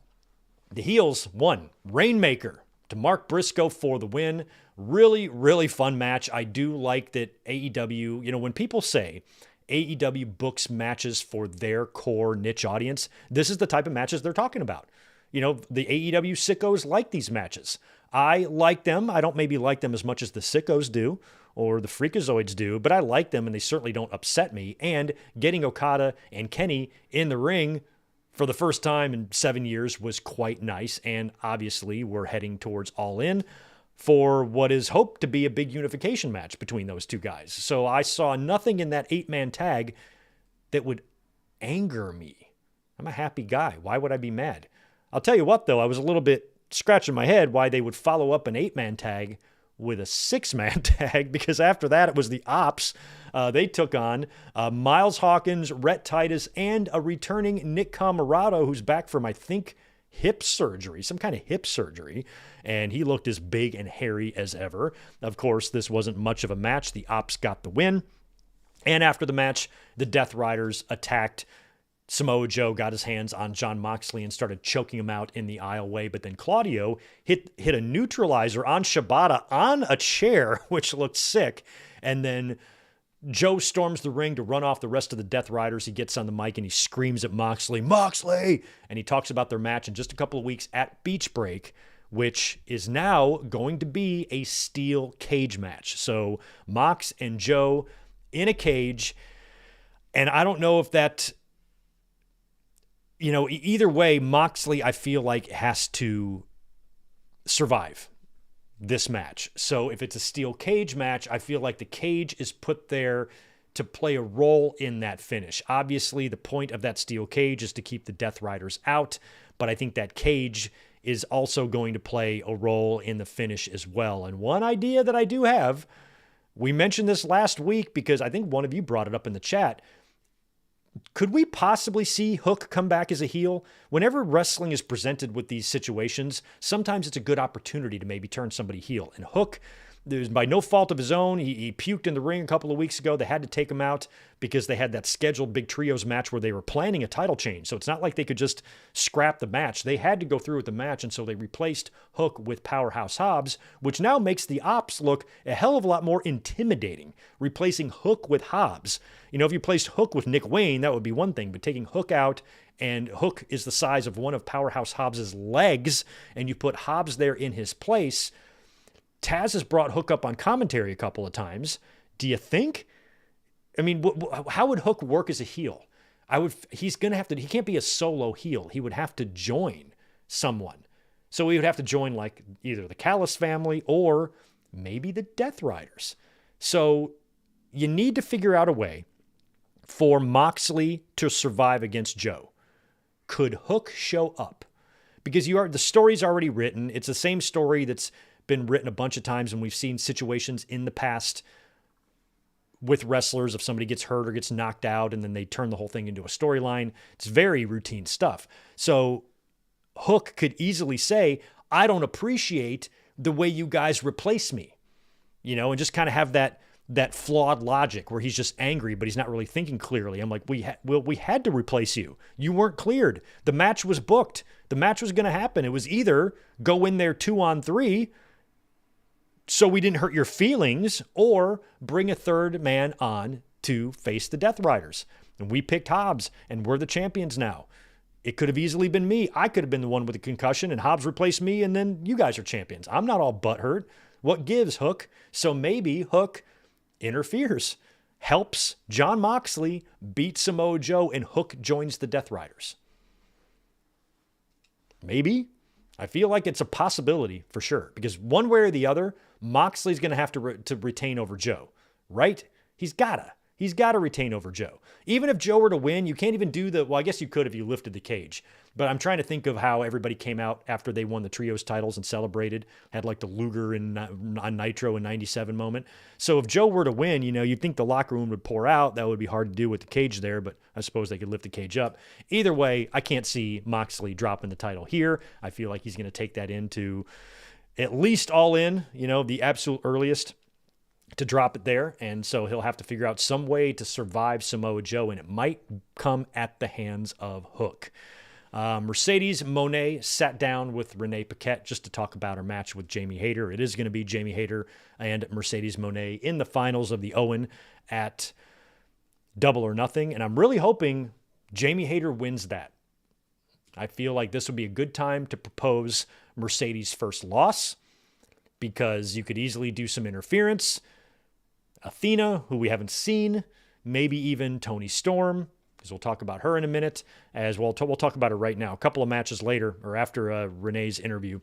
the heels won. Rainmaker to Mark Briscoe for the win. Really, really fun match. I do like that AEW, when people say AEW books matches for their core niche audience, this is the type of matches they're talking about. The AEW sickos like these matches. I like them. I don't maybe like them as much as the sickos do or the freakazoids do, but I like them, and they certainly don't upset me. And getting Okada and Kenny in the ring for the first time in 7 years was quite nice. And obviously we're heading towards All In for what is hoped to be a big unification match between those two guys. So I saw nothing in that 8-man tag that would anger me. I'm a happy guy. Why would I be mad? I'll tell you what, though, I was a little bit scratching my head why they would follow up an 8-man tag with a 6-man tag, because after that it was the Ops. They took on Miles Hawkins, Rhett Titus, and a returning Nick Camarado, who's back from, I think, hip surgery, some kind of hip surgery, and he looked as big and hairy as ever. Of course, this wasn't much of a match. The Ops got the win. And after the match, the Death Riders attacked. Samoa Joe got his hands on Jon Moxley and started choking him out in the aisleway, but then Claudio hit a neutralizer on Shibata on a chair, which looked sick, and then Joe storms the ring to run off the rest of the Death Riders. He gets on the mic and he screams at Moxley, and he talks about their match in just a couple of weeks at Beach Break, which is now going to be a steel cage match. So Mox and Joe in a cage, and I don't know if that, either way, Moxley, I feel like, has to survive this match. So if it's a steel cage match, I feel like the cage is put there to play a role in that finish. Obviously, the point of that steel cage is to keep the Death Riders out, but I think that cage is also going to play a role in the finish as well. And one idea that I do have, we mentioned this last week because I think one of you brought it up in the chat. Could we possibly see Hook come back as a heel? Whenever wrestling is presented with these situations, sometimes it's a good opportunity to maybe turn somebody heel. And Hook, there's by no fault of his own, he puked in the ring a couple of weeks ago. They had to take him out because they had that scheduled big trios match where they were planning a title change. So it's not like they could just scrap the match. They had to go through with the match, and so they replaced Hook with Powerhouse Hobbs, which now makes the Ops look a hell of a lot more intimidating, replacing Hook with Hobbs. If you placed Hook with Nick Wayne, that would be one thing, but taking Hook out, and Hook is the size of one of Powerhouse Hobbs' legs, and you put Hobbs there in his place. Taz has brought Hook up on commentary a couple of times. Do you think? I mean, how would Hook work as a heel? He's going to have to, he can't be a solo heel. He would have to join someone. So we would have to join like either the Callis family or maybe the Death Riders. So you need to figure out a way for Moxley to survive against Joe. Could Hook show up? Because the story's already written. It's the same story that's been written a bunch of times, and we've seen situations in the past with wrestlers if somebody gets hurt or gets knocked out and then they turn the whole thing into a storyline. It's very routine stuff. So Hook could easily say, I don't appreciate the way you guys replace me, and just kind of have that flawed logic where he's just angry, but he's not really thinking clearly. I'm like, we had to replace you. You weren't cleared. The match was booked. The match was going to happen. It was either go in there 2-on-3 so we didn't hurt your feelings, or bring a third man on to face the Death Riders. And we picked Hobbs, and we're the champions now. It could have easily been me. I could have been the one with the concussion, and Hobbs replaced me, and then you guys are champions. I'm not all butthurt. What gives, Hook? So maybe Hook interferes, helps Jon Moxley beat Samoa Joe, and Hook joins the Death Riders. Maybe. I feel like it's a possibility for sure, because one way or the other, Moxley's going to have to retain over Joe, right? He's got to retain over Joe. Even if Joe were to win, you can't even do I guess you could if you lifted the cage. But I'm trying to think of how everybody came out after they won the trios titles and celebrated, had like the Luger on Nitro in 97 moment. So if Joe were to win, you'd think the locker room would pour out. That would be hard to do with the cage there, but I suppose they could lift the cage up. Either way, I can't see Moxley dropping the title here. I feel like he's going to take that into at least All In, the absolute earliest to drop it there. And so he'll have to figure out some way to survive Samoa Joe, and it might come at the hands of Hook. Mercedes Moné sat down with Renee Paquette just to talk about her match with Jamie Hayter. It is going to be Jamie Hayter and Mercedes Moné in the finals of the Owen at Double or Nothing. And I'm really hoping Jamie Hayter wins that. I feel like this would be a good time to propose Mercedes' first loss, because you could easily do some interference. Athena, who we haven't seen, maybe even Toni Storm, because we'll talk about her in a minute, as well. We'll talk about her right now. A couple of matches later, or after Renee's interview,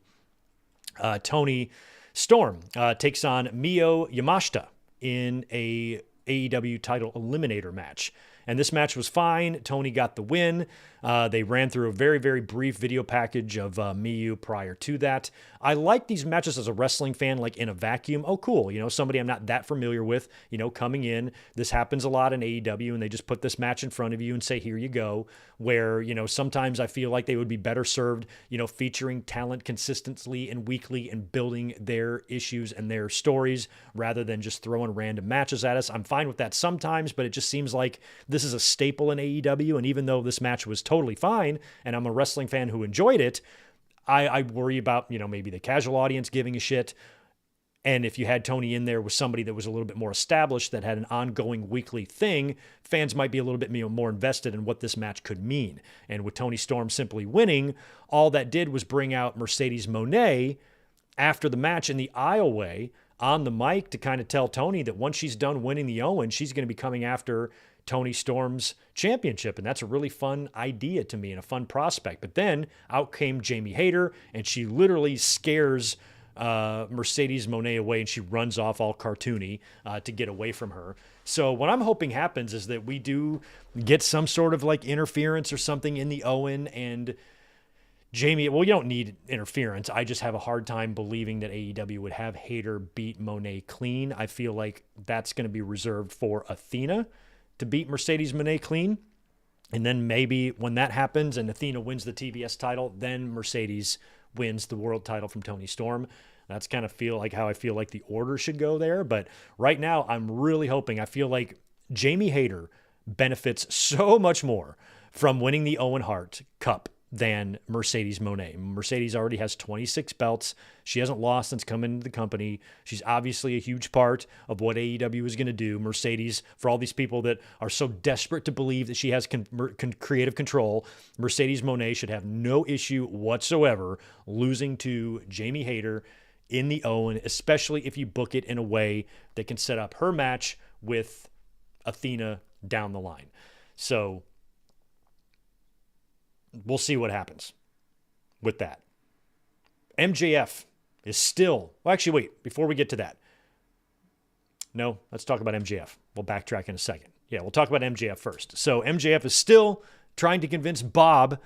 Toni Storm takes on Mio Yamashita in a AEW title eliminator match. And this match was fine. Tony got the win. They ran through a very, very brief video package of Miyu prior to that. I like these matches as a wrestling fan, like in a vacuum. Oh, cool. Somebody I'm not that familiar with, coming in. This happens a lot in AEW, and they just put this match in front of you and say, here you go. Where, sometimes I feel like they would be better served, featuring talent consistently and weekly and building their issues and their stories rather than just throwing random matches at us. I'm fine with that sometimes, but it just seems like this is a staple in AEW, and even though this match was totally fine, and I'm a wrestling fan who enjoyed it, I worry about, maybe the casual audience giving a shit. And if you had Tony in there with somebody that was a little bit more established, that had an ongoing weekly thing, fans might be a little bit more invested in what this match could mean. And with Toni Storm simply winning, all that did was bring out Mercedes Moné after the match in the aisleway on the mic to kind of tell Tony that once she's done winning the Owen, she's going to be coming after Toni Storm's championship. And that's a really fun idea to me and a fun prospect. But then out came Jamie Hayter, and she literally scares Mercedes Moné away, and she runs off all cartoony to get away from her. So what I'm hoping happens is that we do get some sort of like interference or something in the Owen, and Jamie, well, you don't need interference. I just have a hard time believing that AEW would have Hayter beat Moné clean. I feel like that's going to be reserved for Athena to beat Mercedes Moné clean. And then maybe when that happens and Athena wins the TBS title, then Mercedes wins the world title from Toni Storm. That's kind of how I feel like the order should go there. But right now, I'm really hoping, I feel like Jamie Hayter benefits so much more from winning the Owen Hart Cup than Mercedes Moné. Mercedes already has 26 belts. She hasn't lost since coming into the company. She's obviously a huge part of what AEW is going to do. Mercedes, for all these people that are so desperate to believe that she has creative control, Mercedes Moné should have no issue whatsoever losing to Jamie Hayter in the Owen, especially if you book it in a way that can set up her match with Athena down the line. So we'll see what happens with that. MJF is still, well, actually, wait, before we get to that. No, let's talk about MJF. We'll backtrack in a second. Yeah, we'll talk about MJF first. So MJF is still trying to convince Bob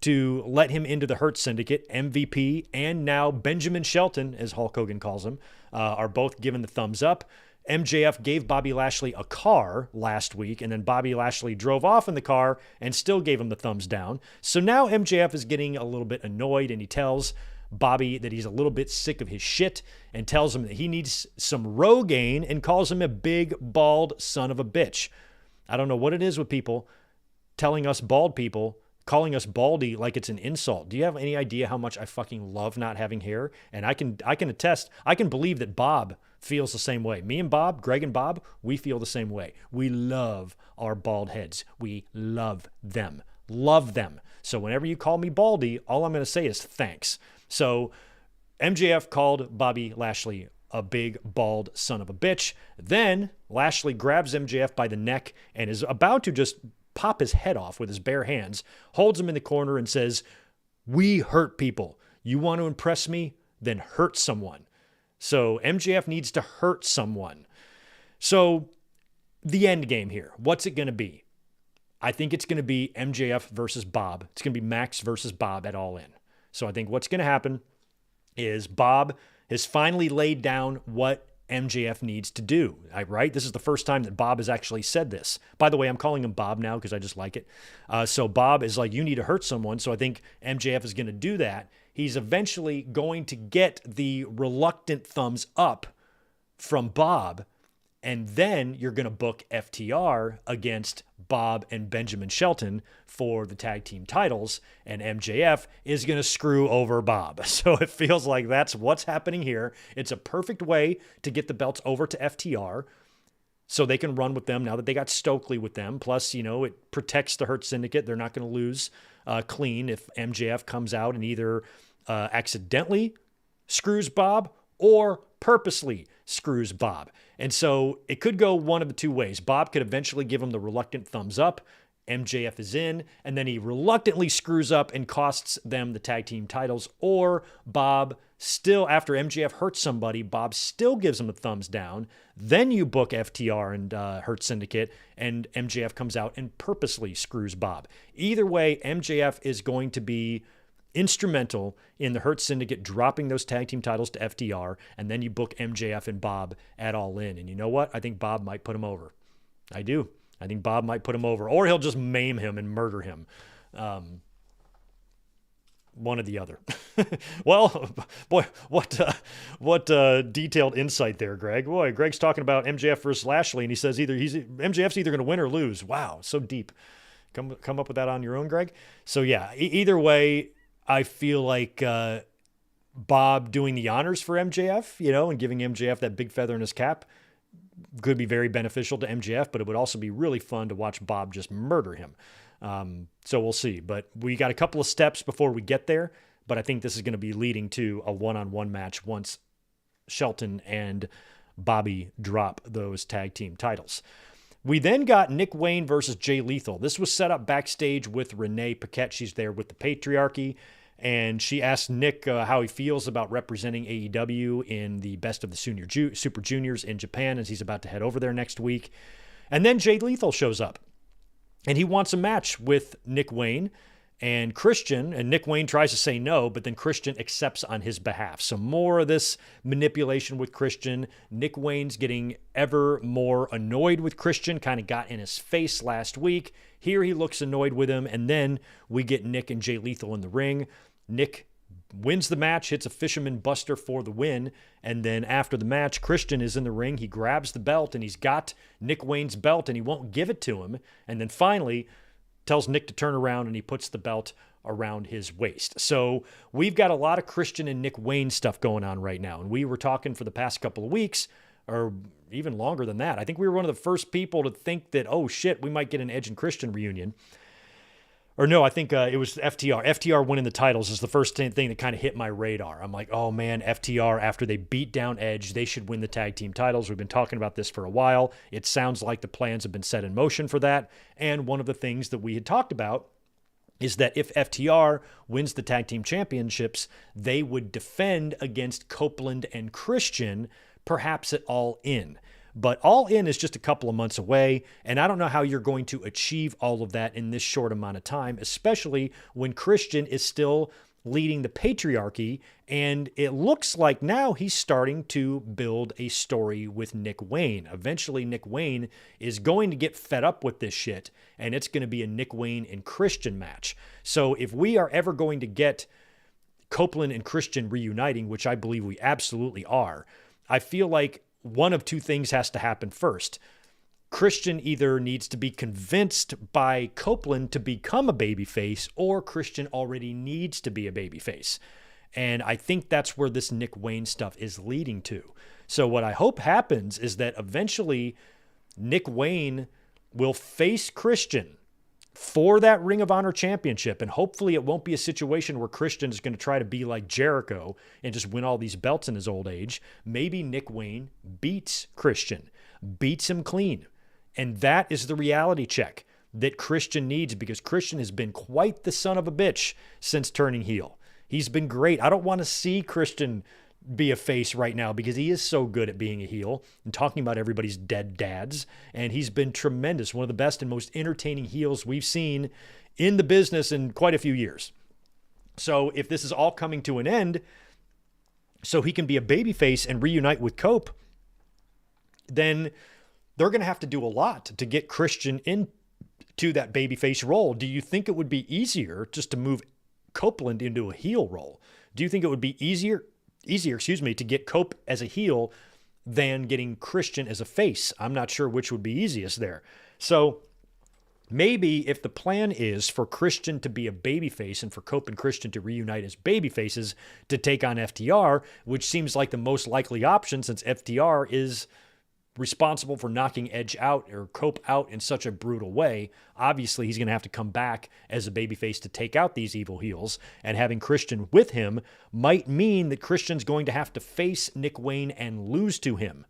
to let him into the Hurt Syndicate. MVP and now Benjamin Shelton, as Hulk Hogan calls him, are both given the thumbs up. MJF gave Bobby Lashley a car last week, and then Bobby Lashley drove off in the car and still gave him the thumbs down. So now MJF is getting a little bit annoyed, and he tells Bobby that he's a little bit sick of his shit and tells him that he needs some Rogaine and calls him a big, bald son of a bitch. I don't know what it is with people telling us bald people, calling us baldy like it's an insult. Do you have any idea how much I fucking love not having hair? And I can attest, I can believe that Bob feels the same way. Me and Bob, Greg and Bob, we feel the same way. We love our bald heads. We love them. Love them. So whenever you call me baldy, all I'm going to say is thanks. So MJF called Bobby Lashley a big, bald son of a bitch. Then Lashley grabs MJF by the neck and is about to just pop his head off with his bare hands, holds him in the corner and says, "We hurt people. You want to impress me? Then hurt someone." So MJF needs to hurt someone. So the end game here, what's it going to be? I think it's going to be MJF versus Bob. It's going to be Max versus Bob at All In. So I think what's going to happen is Bob has finally laid down what MJF needs to do, right? This is the first time that Bob has actually said this. By the way, I'm calling him Bob now because I just like it. So Bob is like, you need to hurt someone. So I think MJF is going to do that. He's eventually going to get the reluctant thumbs up from Bob. And then you're going to book FTR against Bob and Benjamin Shelton for the tag team titles. And MJF is going to screw over Bob. So it feels like that's what's happening here. It's a perfect way to get the belts over to FTR so they can run with them now that they got Stokely with them. Plus, you know, it protects the Hurt Syndicate. They're not going to lose clean if MJF comes out and either accidentally screws Bob or purposely screws Bob. And so it could go one of the two ways. Bob could eventually give him the reluctant thumbs up. MJF is in, and then he reluctantly screws up and costs them the tag team titles. Or Bob still, after MJF hurts somebody, Bob still gives him a thumbs down. Then you book FTR and Hurt Syndicate, and MJF comes out and purposely screws Bob. Either way, MJF is going to be instrumental in the Hurt Syndicate dropping those tag team titles to FTR, and then you book MJF and Bob at All In. And you know what? I think Bob might put him over. I do. I think Bob might put him over, or he'll just maim him and murder him. One or the other. Well, boy, what detailed insight there, Greg. Boy, Greg's talking about MJF versus Lashley, and he says MJF's either going to win or lose. Wow, so deep. Come up with that on your own, Greg. So yeah, either way, I feel like Bob doing the honors for MJF, you know, and giving MJF that big feather in his cap could be very beneficial to MJF, but it would also be really fun to watch Bob just murder him. So we'll see. But we got a couple of steps before we get there, but I think this is going to be leading to a one-on-one match once Shelton and Bobby drop those tag team titles. We then got Nick Wayne versus Jay Lethal. This was set up backstage with Renee Paquette. She's there with the Patriarchy, and she asked Nick how he feels about representing AEW in the Best of the Super Juniors in Japan, as he's about to head over there next week. And then Jay Lethal shows up, and he wants a match with Nick Wayne and Christian, and Nick Wayne tries to say no, but then Christian accepts on his behalf. So more of this manipulation with Christian. Nick Wayne's getting ever more annoyed with Christian, kind of got in his face last week. Here he looks annoyed with him, and then we get Nick and Jay Lethal in the ring. Nick wins the match, hits a Fisherman Buster for the win, and then after the match, Christian is in the ring. He grabs the belt, and he's got Nick Wayne's belt, and he won't give it to him. And then finally tells Nick to turn around, and he puts the belt around his waist. So we've got a lot of Christian and Nick Wayne stuff going on right now. And we were talking for the past couple of weeks, or even longer than that. I think we were one of the first people to think that, oh shit, we might get an Edge and Christian reunion. Or no, I think it was FTR. FTR winning the titles is the first thing that kind of hit my radar. I'm like, oh man, FTR, after they beat down Edge, they should win the tag team titles. We've been talking about this for a while. It sounds like the plans have been set in motion for that. And one of the things that we had talked about is that if FTR wins the tag team championships, they would defend against Copeland and Christian, perhaps at All In. But All In is just a couple of months away, and I don't know how you're going to achieve all of that in this short amount of time, especially when Christian is still leading the patriarchy, and it looks like now he's starting to build a story with Nick Wayne. Eventually, Nick Wayne is going to get fed up with this shit, and it's going to be a Nick Wayne and Christian match. So if we are ever going to get Copeland and Christian reuniting, which I believe we absolutely are, I feel like one of two things has to happen first. Christian either needs to be convinced by Copeland to become a babyface, or Christian already needs to be a babyface. And I think that's where this Nick Wayne stuff is leading to. So what I hope happens is that eventually Nick Wayne will face Christian for that Ring of Honor championship. And hopefully it won't be a situation where Christian is going to try to be like Jericho and just win all these belts in his old age. Maybe Nick Wayne beats Christian, beats him clean. And that is the reality check that Christian needs, because Christian has been quite the son of a bitch since turning heel. He's been great. I don't want to see Christian be a face right now because he is so good at being a heel and talking about everybody's dead dads. And he's been tremendous. One of the best and most entertaining heels we've seen in the business in quite a few years. So if this is all coming to an end, so he can be a babyface and reunite with Cope, then they're going to have to do a lot to get Christian into that babyface role. Do you think it would be easier just to move Copeland into a heel role? Do you think it would be easier, to get Cope as a heel than getting Christian as a face? I'm not sure which would be easiest there. So maybe if the plan is for Christian to be a babyface and for Cope and Christian to reunite as babyfaces to take on FTR, which seems like the most likely option since FTR is responsible for knocking Edge out or Cope out in such a brutal way, obviously he's going to have to come back as a babyface to take out these evil heels, and having Christian with him might mean that Christian's going to have to face Nick Wayne and lose to him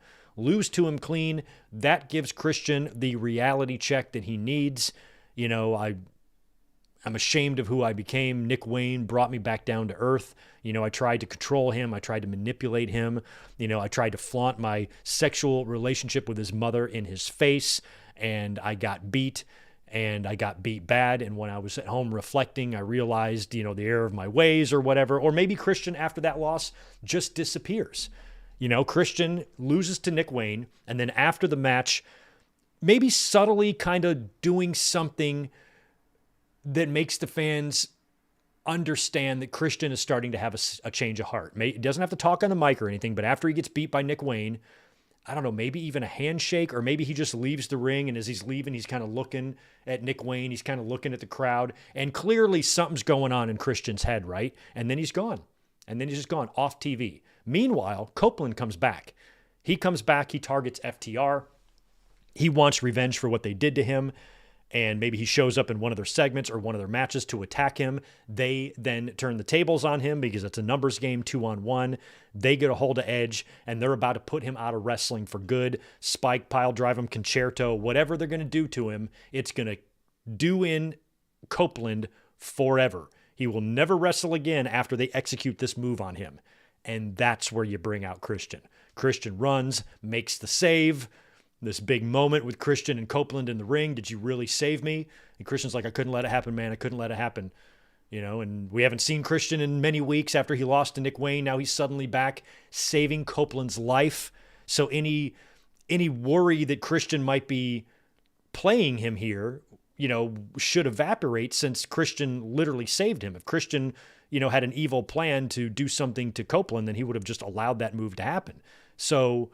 clean. That gives Christian the reality check that he needs. You know, I'm ashamed of who I became. Nick Wayne brought me back down to earth. You know, I tried to control him. I tried to manipulate him. You know, I tried to flaunt my sexual relationship with his mother in his face, and I got beat, and I got beat bad. And when I was at home reflecting, I realized, you know, the error of my ways or whatever. Or maybe Christian, after that loss, just disappears. You know, Christian loses to Nick Wayne, and then after the match, maybe subtly kind of doing something that makes the fans understand that Christian is starting to have a change of heart. He doesn't have to talk on the mic or anything, but after he gets beat by Nick Wayne, I don't know, maybe even a handshake, or maybe he just leaves the ring, and as he's leaving, he's kind of looking at Nick Wayne, he's kind of looking at the crowd, and clearly something's going on in Christian's head, right? And then he's gone. And then he's just gone off TV. Meanwhile, Copeland comes back. He comes back, he targets FTR. He wants revenge for what they did to him. And maybe he shows up in one of their segments or one of their matches to attack him. They then turn the tables on him because it's a numbers game, 2-on-1. They get a hold of Edge, and they're about to put him out of wrestling for good. Spike, pile drive him, concerto, whatever they're going to do to him, it's going to do in Copeland forever. He will never wrestle again after they execute this move on him. And that's where you bring out Christian. Christian runs, makes the save. This big moment with Christian and Copeland in the ring. Did you really save me? And Christian's like, I couldn't let it happen, man. I couldn't let it happen. You know, and we haven't seen Christian in many weeks after he lost to Nick Wayne. Now he's suddenly back saving Copeland's life. So any worry that Christian might be playing him here, you know, should evaporate since Christian literally saved him. If Christian, you know, had an evil plan to do something to Copeland, then he would have just allowed that move to happen. So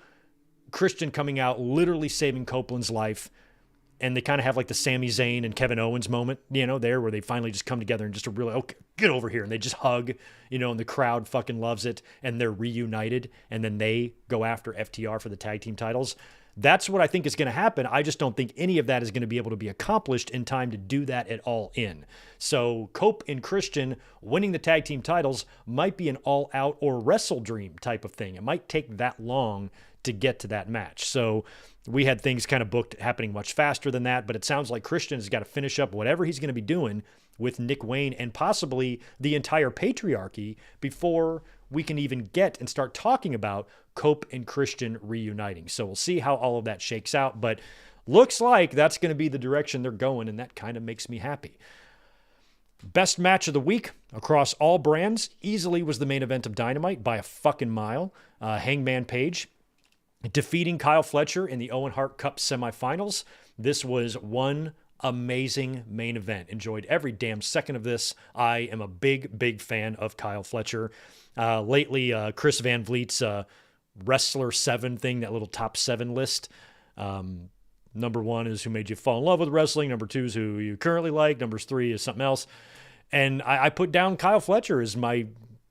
Christian coming out, literally saving Copeland's life, and they kind of have like the Sami Zayn and Kevin Owens moment, you know, there where they finally just come together and just really, okay, get over here, and they just hug, you know, and the crowd fucking loves it, and they're reunited, and then they go after FTR for the tag team titles. That's what I think is going to happen. I just don't think any of that is going to be able to be accomplished in time to do that at All In. So Cope and Christian winning the tag team titles might be an All Out or Wrestle Dream type of thing. It might take that long to get to that match. So we had things kind of booked happening much faster than that, but it sounds like Christian has got to finish up whatever he's going to be doing with Nick Wayne and possibly the entire patriarchy before we can even get and start talking about Cope and Christian reuniting. So we'll see how all of that shakes out, but looks like that's going to be the direction they're going, and that kind of makes me happy. Best match of the week across all brands easily was the main event of Dynamite by a fucking mile. Hangman Page defeating Kyle Fletcher in the Owen Hart Cup semifinals. This was one amazing main event. Enjoyed every damn second of this. I am a big fan of Kyle Fletcher. Lately, Chris Van Vliet's Wrestler 7 thing, that little top 7 list. Number 1 is who made you fall in love with wrestling. Number 2 is who you currently like. Number 3 is something else. And I put down Kyle Fletcher as my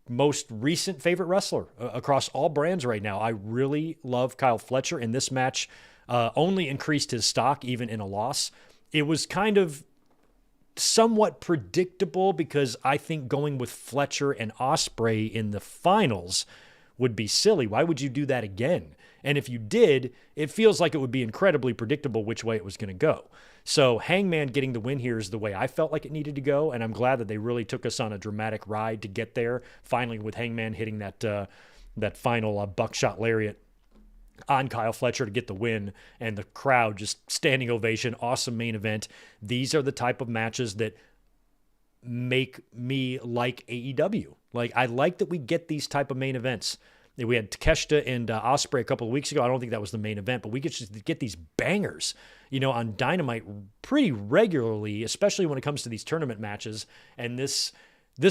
most recent favorite wrestler across all brands right now. I really love Kyle Fletcher, and this match only increased his stock even in a loss. It was kind of somewhat predictable because I think going with Fletcher and Ospreay in the finals would be silly. Why would you do that again? And if you did, it feels like it would be incredibly predictable which way it was going to go. So Hangman getting the win here is the way I felt like it needed to go, and I'm glad that they really took us on a dramatic ride to get there, finally with Hangman hitting that final buckshot lariat on Kyle Fletcher to get the win, and the crowd just standing ovation. Awesome main event. These are the type of matches that make me like AEW. Like, I like that we get these type of main events. We had Takeshita and Ospreay a couple of weeks ago. I don't think that was the main event, but we could just get these bangers, on Dynamite pretty regularly, especially when it comes to these tournament matches. And this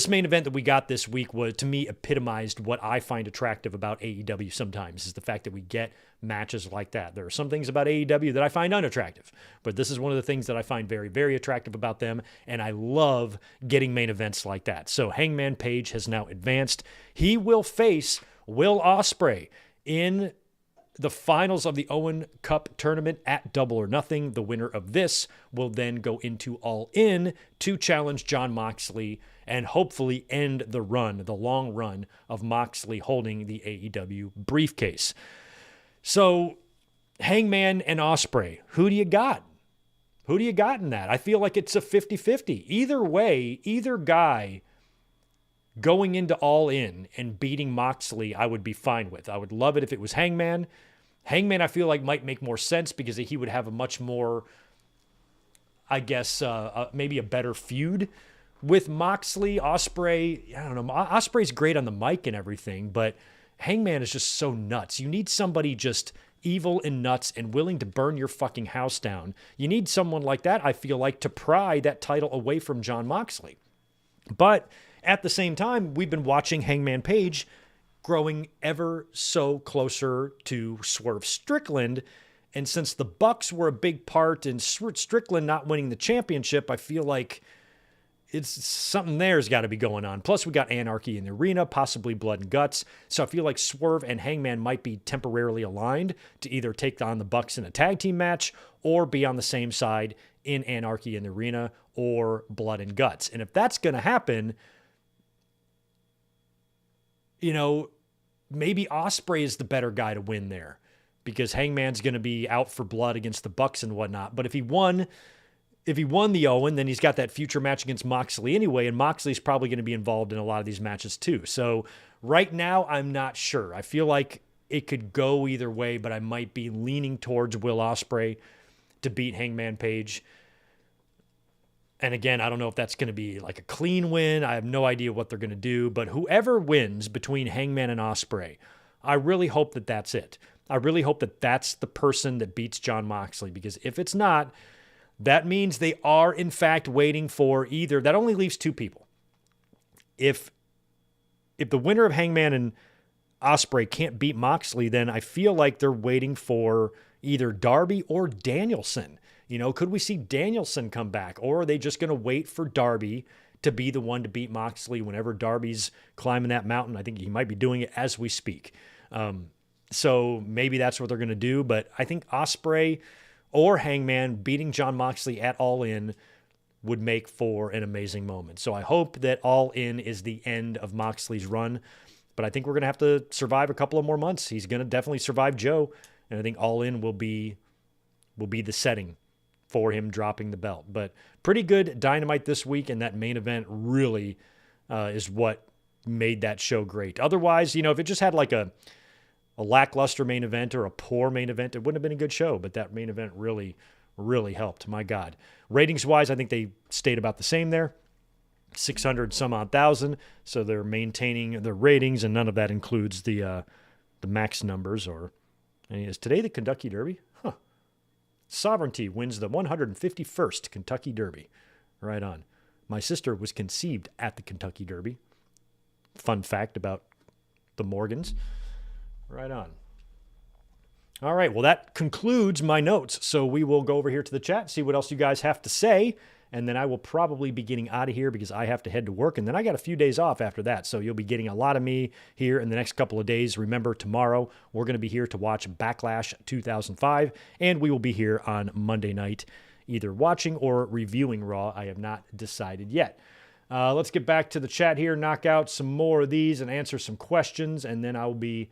main event that we got this week was, to me, epitomized what I find attractive about AEW sometimes, is the fact that we get matches like that. There are some things about AEW that I find unattractive, but this is one of the things that I find very, very attractive about them, and I love getting main events like that. So Hangman Page has now advanced. He will face Will Ospreay in the finals of the Owen Cup tournament at Double or Nothing. The winner of this will then go into All In to challenge Jon Moxley and hopefully end the long run of Moxley holding the AEW briefcase. So Hangman and Ospreay, who do you got? Who do you got in that? I feel like it's a 50-50. Either way, either guy going into All In and beating Moxley, I would be fine with. I would love it if it was Hangman. Hangman, I feel like, might make more sense because he would have a much more, I guess, maybe a better feud with Moxley. Ospreay, I don't know. Ospreay's great on the mic and everything, but Hangman is just so nuts. You need somebody just evil and nuts and willing to burn your fucking house down. You need someone like that, I feel like, to pry that title away from Jon Moxley. But at the same time, we've been watching Hangman Page growing ever so closer to Swerve Strickland. And since the Bucks were a big part in Strickland not winning the championship, I feel like it's something there's got to be going on. Plus, we got Anarchy in the arena, possibly Blood and Guts. So I feel like Swerve and Hangman might be temporarily aligned to either take on the Bucks in a tag team match or be on the same side in Anarchy in the arena or Blood and Guts. And if that's going to happen, maybe Ospreay is the better guy to win there because Hangman's going to be out for blood against the Bucks and whatnot. But if he won the Owen, then he's got that future match against Moxley anyway, and Moxley's probably going to be involved in a lot of these matches too. So right now, I'm not sure. I feel like it could go either way, but I might be leaning towards Will Ospreay to beat Hangman Page. And again, I don't know if that's going to be like a clean win. I have no idea what they're going to do. But whoever wins between Hangman and Ospreay, I really hope that that's it. I really hope that that's the person that beats Jon Moxley. Because if it's not, that means they are, in fact, waiting for either. That only leaves two people. If the winner of Hangman and Ospreay can't beat Moxley, then I feel like they're waiting for either Darby or Danielson. Could we see Danielson come back? Or are they just going to wait for Darby to be the one to beat Moxley whenever Darby's climbing that mountain? I think he might be doing it as we speak. So maybe that's what they're going to do. But I think Ospreay or Hangman beating Jon Moxley at All In would make for an amazing moment. So I hope that All In is the end of Moxley's run. But I think we're going to have to survive a couple of more months. He's going to definitely survive Joe. And I think All In will be the setting for him dropping the belt. But pretty good Dynamite this week, and that main event really is what made that show great. Otherwise, if it just had like a lackluster main event or a poor main event, it wouldn't have been a good show. But that main event really, really helped. My God. Ratings-wise, I think they stayed about the same there. 600 some odd thousand. So they're maintaining their ratings, and none of that includes the max numbers. And is today the Kentucky Derby? Huh. Sovereignty wins the 151st Kentucky Derby. Right on. My sister was conceived at the Kentucky Derby. Fun fact about the Morgans. Right on. All right, well, that concludes my notes. So we will go over here to the chat, see what else you guys have to say, and then I will probably be getting out of here because I have to head to work, and then I got a few days off after that. So you'll be getting a lot of me here in the next couple of days. Remember, tomorrow we're going to be here to watch Backlash 2005, and we will be here on Monday night either watching or reviewing Raw. I have not decided yet. Let's get back to the chat here, knock out some more of these and answer some questions, and then I will be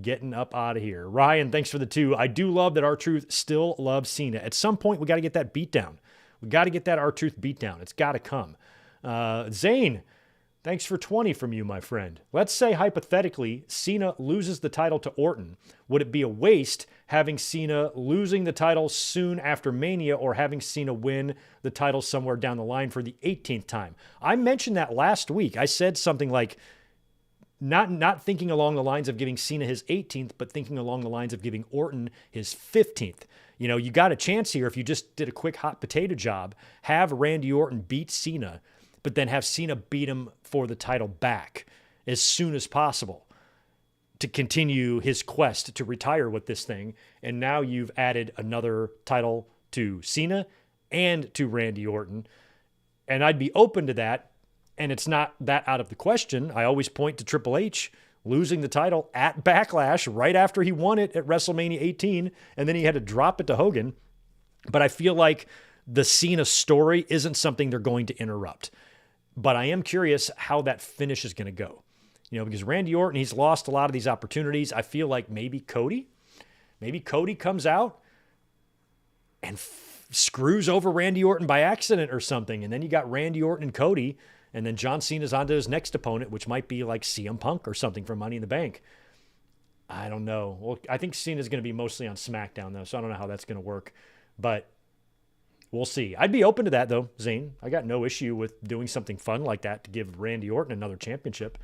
getting up out of here. Ryan, thanks for the 2. I do love that R-Truth still loves Cena. At some point, we got to get that beat down. We got to get that R-Truth beat down. It's got to come. Zane, thanks for 20 from you, my friend. Let's say, hypothetically, Cena loses the title to Orton. Would it be a waste having Cena losing the title soon after Mania or having Cena win the title somewhere down the line for the 18th time? I mentioned that last week. I said something like, not thinking along the lines of giving Cena his 18th, but thinking along the lines of giving Orton his 15th. You got a chance here if you just did a quick hot potato job, have Randy Orton beat Cena, but then have Cena beat him for the title back as soon as possible to continue his quest to retire with this thing. And now you've added another title to Cena and to Randy Orton. And I'd be open to that. And it's not that out of the question. I always point to Triple H losing the title at Backlash right after he won it at WrestleMania 18, and then he had to drop it to Hogan. But I feel like the Cena story isn't something they're going to interrupt. But I am curious how that finish is going to go. Because Randy Orton, he's lost a lot of these opportunities. I feel like maybe Cody comes out and screws over Randy Orton by accident or something. And then you got Randy Orton and Cody. And then John Cena's on to his next opponent, which might be like CM Punk or something from Money in the Bank. I don't know. Well, I think Cena's going to be mostly on SmackDown, though, so I don't know how that's going to work. But we'll see. I'd be open to that, though, Zane. I got no issue with doing something fun like that to give Randy Orton another championship.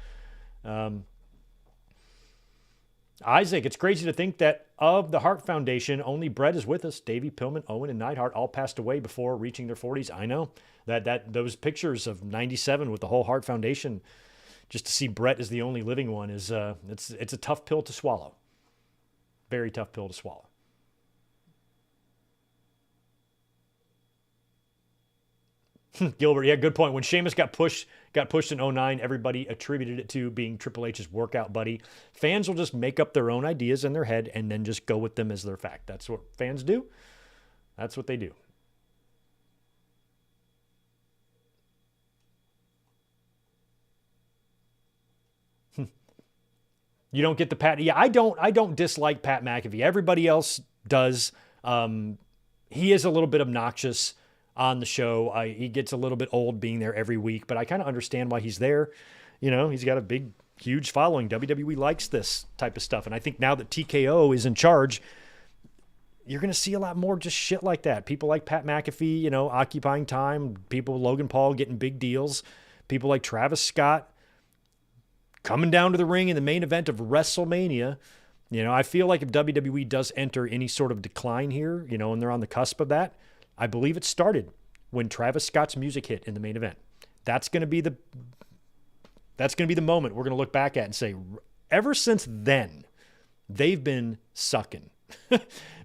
Isaac, it's crazy to think that of the Hart Foundation, only Brett is with us. Davey, Pillman, Owen, and Neidhart all passed away before reaching their 40s. I know that those pictures of 97 with the whole Hart Foundation, just to see Brett as the only living one is it's a tough pill to swallow. Very tough pill to swallow. Gilbert, yeah, good point. When Sheamus got pushed in 09, everybody attributed it to being Triple H's workout buddy. Fans will just make up their own ideas in their head and then just go with them as their fact. That's what fans do. That's what they do. You don't get the Pat. Yeah, I don't dislike Pat McAfee. Everybody else does. He is a little bit obnoxious on the show. He gets a little bit old being there every week, but I kind of understand why he's there. He's got a big, huge following. WWE likes this type of stuff. And I think now that TKO is in charge, you're going to see a lot more just shit like that. People like Pat McAfee, occupying time. People, Logan Paul getting big deals. People like Travis Scott coming down to the ring in the main event of WrestleMania. I feel like if WWE does enter any sort of decline here, and they're on the cusp of that, I believe it started when Travis Scott's music hit in the main event. That's going to be the moment we're going to look back at and say, ever since then, they've been sucking.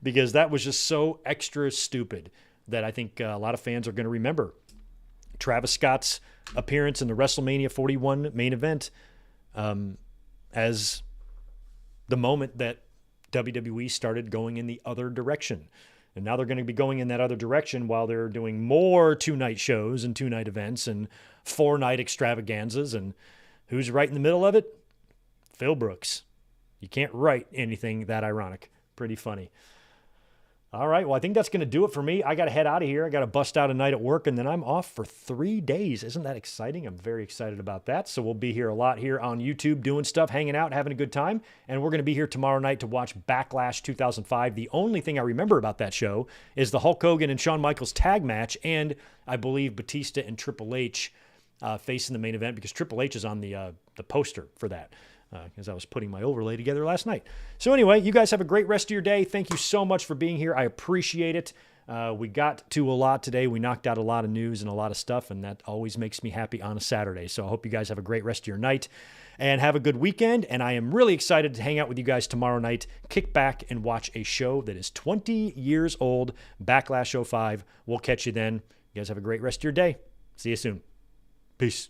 Because that was just so extra stupid that I think a lot of fans are going to remember Travis Scott's appearance in the WrestleMania 41 main event as the moment that WWE started going in the other direction. And now they're going to be going in that other direction while they're doing more 2-night shows and 2-night events and 4-night extravaganzas. And who's right in the middle of it? Phil Brooks. You can't write anything that ironic. Pretty funny. All right. Well, I think that's going to do it for me. I got to head out of here. I got to bust out a night at work, and then I'm off for 3 days. Isn't that exciting? I'm very excited about that. So we'll be here a lot here on YouTube doing stuff, hanging out, having a good time. And we're going to be here tomorrow night to watch Backlash 2005. The only thing I remember about that show is the Hulk Hogan and Shawn Michaels tag match, and I believe Batista and Triple H facing the main event, because Triple H is on the poster for that. As I was putting my overlay together last night. So anyway, you guys have a great rest of your day. Thank you so much for being here. I appreciate it. We got to a lot today. We knocked out a lot of news and a lot of stuff, and that always makes me happy on a Saturday. So I hope you guys have a great rest of your night and have a good weekend. And I am really excited to hang out with you guys tomorrow night, kick back and watch a show that is 20 years old, Backlash 05. We'll catch you then. You guys have a great rest of your day. See you soon. Peace.